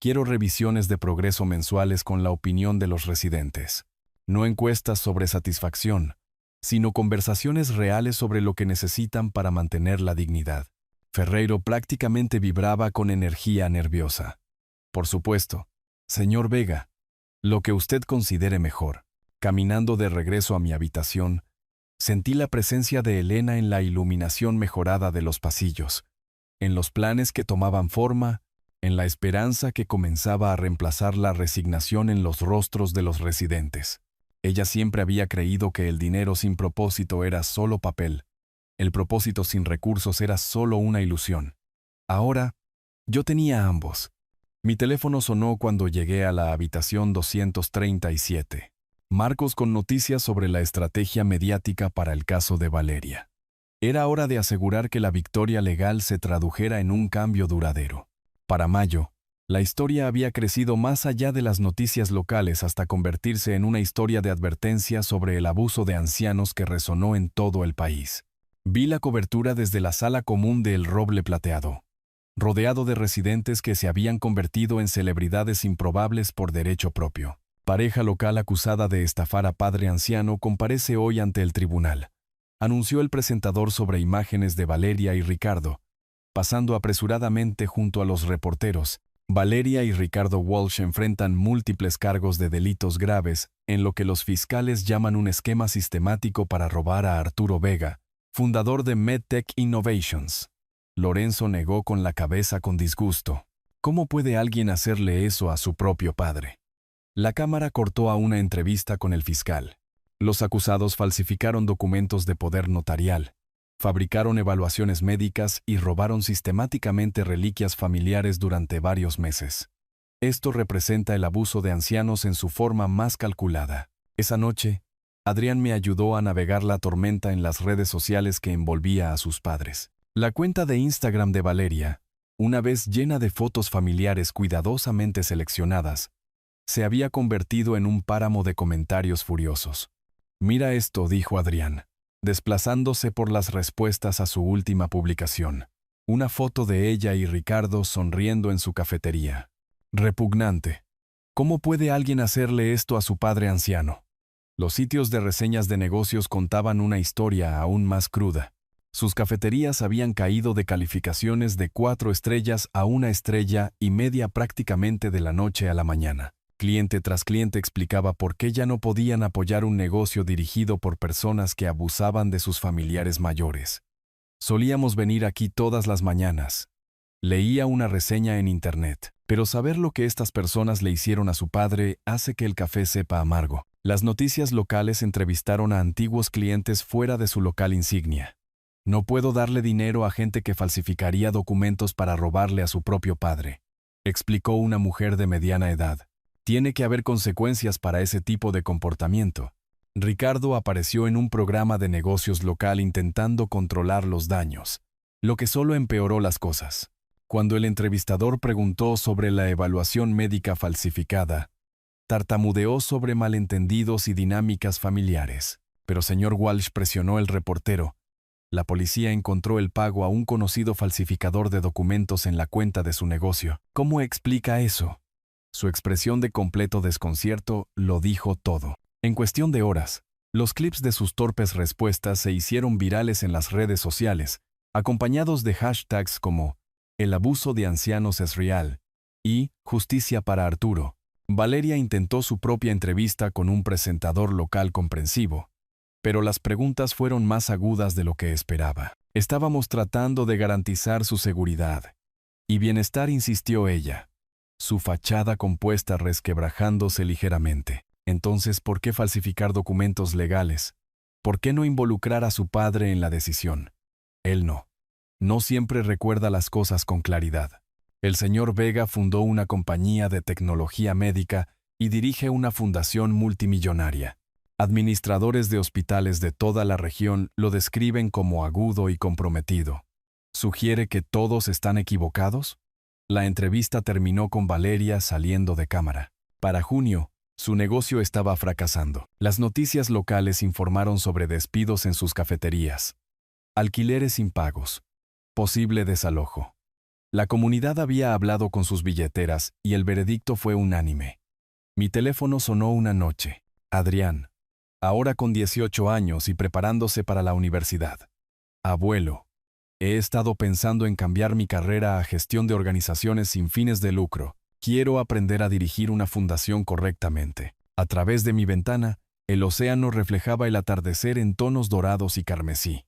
Quiero revisiones de progreso mensuales con la opinión de los residentes. No encuestas sobre satisfacción, sino conversaciones reales sobre lo que necesitan para mantener la dignidad. Ferreiro prácticamente vibraba con energía nerviosa. Por supuesto, señor Vega, lo que usted considere mejor. Caminando de regreso a mi habitación, sentí la presencia de Elena en la iluminación mejorada de los pasillos, en los planes que tomaban forma, en la esperanza que comenzaba a reemplazar la resignación en los rostros de los residentes. Ella siempre había creído que el dinero sin propósito era solo papel. El propósito sin recursos era solo una ilusión. Ahora, yo tenía ambos. Mi teléfono sonó cuando llegué a la habitación 237. Marcos con noticias sobre la estrategia mediática para el caso de Valeria. Era hora de asegurar que la victoria legal se tradujera en un cambio duradero. Para mayo, La historia había crecido más allá de las noticias locales hasta convertirse en una historia de advertencia sobre el abuso de ancianos que resonó en todo el país. Vi la cobertura desde la sala común de El Roble Plateado, rodeado de residentes que se habían convertido en celebridades improbables por derecho propio. Pareja local acusada de estafar a padre anciano comparece hoy ante el tribunal, anunció el presentador sobre imágenes de Valeria y Ricardo, pasando apresuradamente junto a los reporteros. Valeria y Ricardo Walsh enfrentan múltiples cargos de delitos graves en lo que los fiscales llaman un esquema sistemático para robar a Arturo Vega, fundador de MedTech Innovations. Lorenzo negó con la cabeza con disgusto. ¿Cómo puede alguien hacerle eso a su propio padre? La Cámara cortó a una entrevista con el fiscal. Los acusados falsificaron documentos de poder notarial, fabricaron evaluaciones médicas y robaron sistemáticamente reliquias familiares durante varios meses. Esto representa el abuso de ancianos en su forma más calculada. Esa noche, Adrián me ayudó a navegar la tormenta en las redes sociales que envolvía a sus padres. La cuenta de Instagram de Valeria, una vez llena de fotos familiares cuidadosamente seleccionadas, se había convertido en un páramo de comentarios furiosos. «Mira esto», dijo Adrián, desplazándose por las respuestas a su última publicación. Una foto de ella y Ricardo sonriendo en su cafetería. Repugnante. ¿Cómo puede alguien hacerle esto a su padre anciano? Los sitios de reseñas de negocios contaban una historia aún más cruda. Sus cafeterías habían caído de calificaciones de 4 estrellas a 1 estrella y media prácticamente de la noche a la mañana. Cliente tras cliente explicaba por qué ya no podían apoyar un negocio dirigido por personas que abusaban de sus familiares mayores. Solíamos venir aquí todas las mañanas. Leía una reseña en internet, pero saber lo que estas personas le hicieron a su padre hace que el café sepa amargo. Las noticias locales entrevistaron a antiguos clientes fuera de su local insignia. No puedo darle dinero a gente que falsificaría documentos para robarle a su propio padre, explicó una mujer de mediana edad. Tiene que haber consecuencias para ese tipo de comportamiento. Ricardo apareció en un programa de negocios local intentando controlar los daños, lo que solo empeoró las cosas. Cuando el entrevistador preguntó sobre la evaluación médica falsificada, tartamudeó sobre malentendidos y dinámicas familiares. Pero señor Walsh, presionó el reportero. La policía encontró el pago a un conocido falsificador de documentos en la cuenta de su negocio. ¿Cómo explica eso? Su expresión de completo desconcierto lo dijo todo. En cuestión de horas, los clips de sus torpes respuestas se hicieron virales en las redes sociales, acompañados de hashtags como «El abuso de ancianos es real» y «Justicia para Arturo». Valeria intentó su propia entrevista con un presentador local comprensivo, pero las preguntas fueron más agudas de lo que esperaba. Estábamos tratando de garantizar su seguridad y bienestar, insistió ella, su fachada compuesta resquebrajándose ligeramente. Entonces, ¿por qué falsificar documentos legales? ¿Por qué no involucrar a su padre en la decisión? Él no siempre recuerda las cosas con claridad. El señor Vega fundó una compañía de tecnología médica y dirige una fundación multimillonaria. Administradores de hospitales de toda la región lo describen como agudo y comprometido. ¿Sugiere que todos están equivocados? La entrevista terminó con Valeria saliendo de cámara. Para junio, su negocio estaba fracasando. Las noticias locales informaron sobre despidos en sus cafeterías, alquileres impagos, posible desalojo. La comunidad había hablado con sus billeteras y el veredicto fue unánime. Mi teléfono sonó una noche. Adrián, ahora con 18 años y preparándose para la universidad. Abuelo, he estado pensando en cambiar mi carrera a gestión de organizaciones sin fines de lucro. Quiero aprender a dirigir una fundación correctamente. A través de mi ventana, el océano reflejaba el atardecer en tonos dorados y carmesí.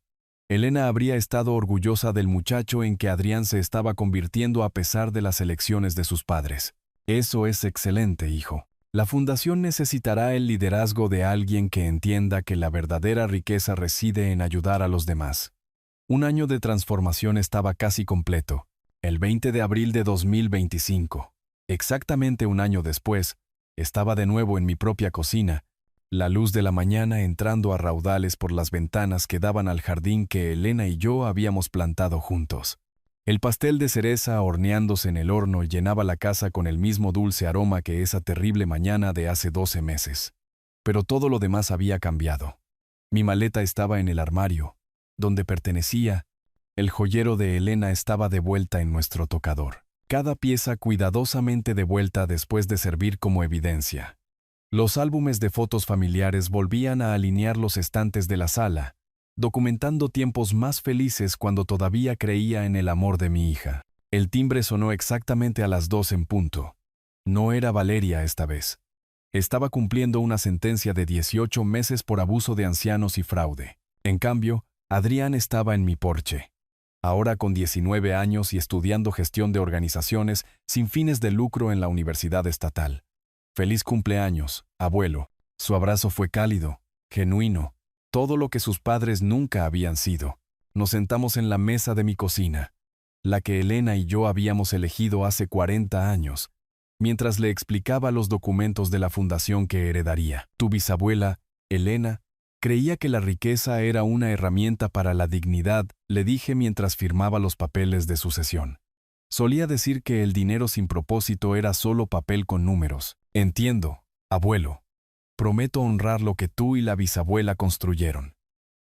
Elena habría estado orgullosa del muchacho en que Adrián se estaba convirtiendo a pesar de las elecciones de sus padres. Eso es excelente, hijo. La fundación necesitará el liderazgo de alguien que entienda que la verdadera riqueza reside en ayudar a los demás. Un año de transformación estaba casi completo, el 20 de abril de 2025. Exactamente un año después, estaba de nuevo en mi propia cocina, la luz de la mañana entrando a raudales por las ventanas que daban al jardín que Elena y yo habíamos plantado juntos. El pastel de cereza horneándose en el horno llenaba la casa con el mismo dulce aroma que esa terrible mañana de hace 12 meses. Pero todo lo demás había cambiado. Mi maleta estaba en el armario, donde pertenecía. El joyero de Elena estaba de vuelta en nuestro tocador. Cada pieza cuidadosamente devuelta después de servir como evidencia. Los álbumes de fotos familiares volvían a alinear los estantes de la sala, documentando tiempos más felices cuando todavía creía en el amor de mi hija. El timbre sonó exactamente a las 2 en punto. No era Valeria esta vez. Estaba cumpliendo una sentencia de 18 meses por abuso de ancianos y fraude. En cambio, Adrián estaba en mi porche. Ahora con 19 años y estudiando gestión de organizaciones sin fines de lucro en la Universidad Estatal. Feliz cumpleaños, abuelo. Su abrazo fue cálido, genuino, todo lo que sus padres nunca habían sido. Nos sentamos en la mesa de mi cocina, la que Elena y yo habíamos elegido hace 40 años, mientras le explicaba los documentos de la fundación que heredaría. Tu bisabuela, Elena, creía que la riqueza era una herramienta para la dignidad, le dije mientras firmaba los papeles de sucesión. Solía decir que el dinero sin propósito era solo papel con números. Entiendo, abuelo. Prometo honrar lo que tú y la bisabuela construyeron.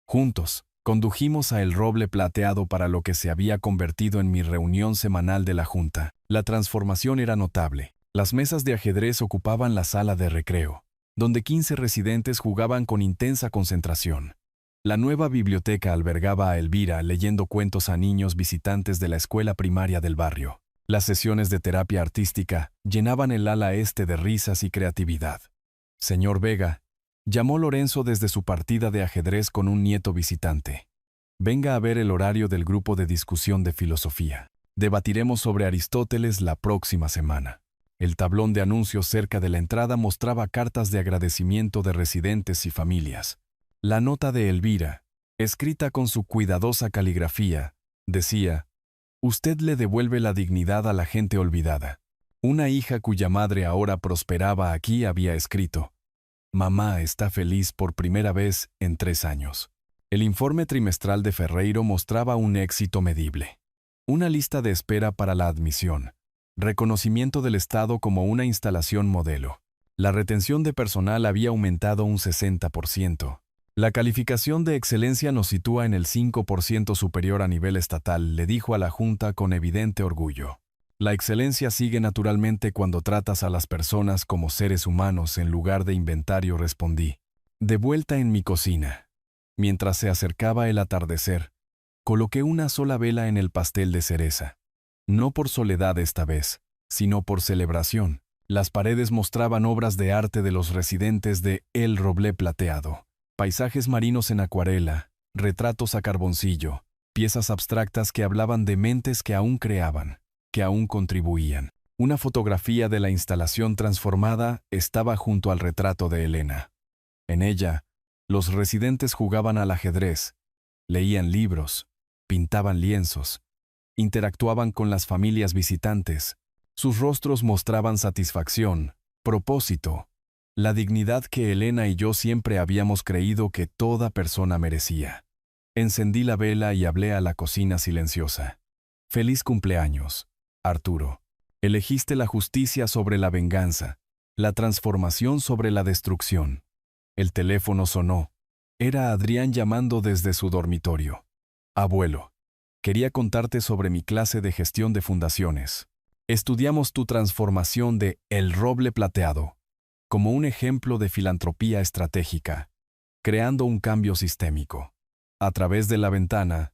Juntos, condujimos a El Roble Plateado para lo que se había convertido en mi reunión semanal de la Junta. La transformación era notable. Las mesas de ajedrez ocupaban la sala de recreo, donde 15 residentes jugaban con intensa concentración. La nueva biblioteca albergaba a Elvira leyendo cuentos a niños visitantes de la escuela primaria del barrio. Las sesiones de terapia artística llenaban el ala este de risas y creatividad. Señor Vega, llamó Lorenzo desde su partida de ajedrez con un nieto visitante. Venga a ver el horario del grupo de discusión de filosofía. Debatiremos sobre Aristóteles la próxima semana. El tablón de anuncios cerca de la entrada mostraba cartas de agradecimiento de residentes y familias. La nota de Elvira, escrita con su cuidadosa caligrafía, decía: «Usted le devuelve la dignidad a la gente olvidada». Una hija cuya madre ahora prosperaba aquí había escrito: «Mamá está feliz por primera vez en 3 años». El informe trimestral de Ferreiro mostraba un éxito medible. Una lista de espera para la admisión. Reconocimiento del Estado como una instalación modelo. La retención de personal había aumentado un 60%. La calificación de excelencia nos sitúa en el 5% superior a nivel estatal, le dijo a la Junta con evidente orgullo. La excelencia sigue naturalmente cuando tratas a las personas como seres humanos en lugar de inventario, respondí. De vuelta en mi cocina. Mientras se acercaba el atardecer, coloqué una sola vela en el pastel de cereza. No por soledad esta vez, sino por celebración. Las paredes mostraban obras de arte de los residentes de El Roble Plateado. Paisajes marinos en acuarela, retratos a carboncillo, piezas abstractas que hablaban de mentes que aún creaban, que aún contribuían. Una fotografía de la instalación transformada estaba junto al retrato de Elena. En ella, los residentes jugaban al ajedrez, leían libros, pintaban lienzos, interactuaban con las familias visitantes. Sus rostros mostraban satisfacción, propósito, la dignidad que Elena y yo siempre habíamos creído que toda persona merecía. Encendí la vela y hablé a la cocina silenciosa. Feliz cumpleaños, Arturo. Elegiste la justicia sobre la venganza, la transformación sobre la destrucción. El teléfono sonó. Era Adrián llamando desde su dormitorio. Abuelo, quería contarte sobre mi clase de gestión de fundaciones. Estudiamos tu transformación de El Roble Plateado como un ejemplo de filantropía estratégica, creando un cambio sistémico. A través de la ventana,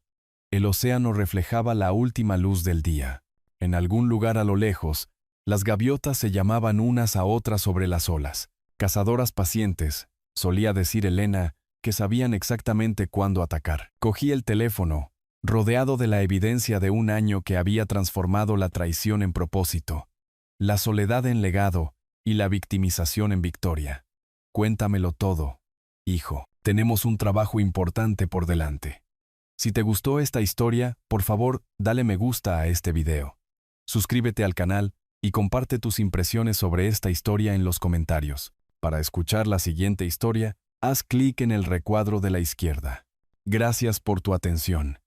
el océano reflejaba la última luz del día. En algún lugar a lo lejos, las gaviotas se llamaban unas a otras sobre las olas. Cazadoras pacientes, solía decir Elena, que sabían exactamente cuándo atacar. Cogí el teléfono, rodeado de la evidencia de un año que había transformado la traición en propósito, la soledad en legado y la victimización en victoria. Cuéntamelo todo, hijo. Tenemos un trabajo importante por delante. Si te gustó esta historia, por favor, dale me gusta a este video. Suscríbete al canal y comparte tus impresiones sobre esta historia en los comentarios. Para escuchar la siguiente historia, haz clic en el recuadro de la izquierda. Gracias por tu atención.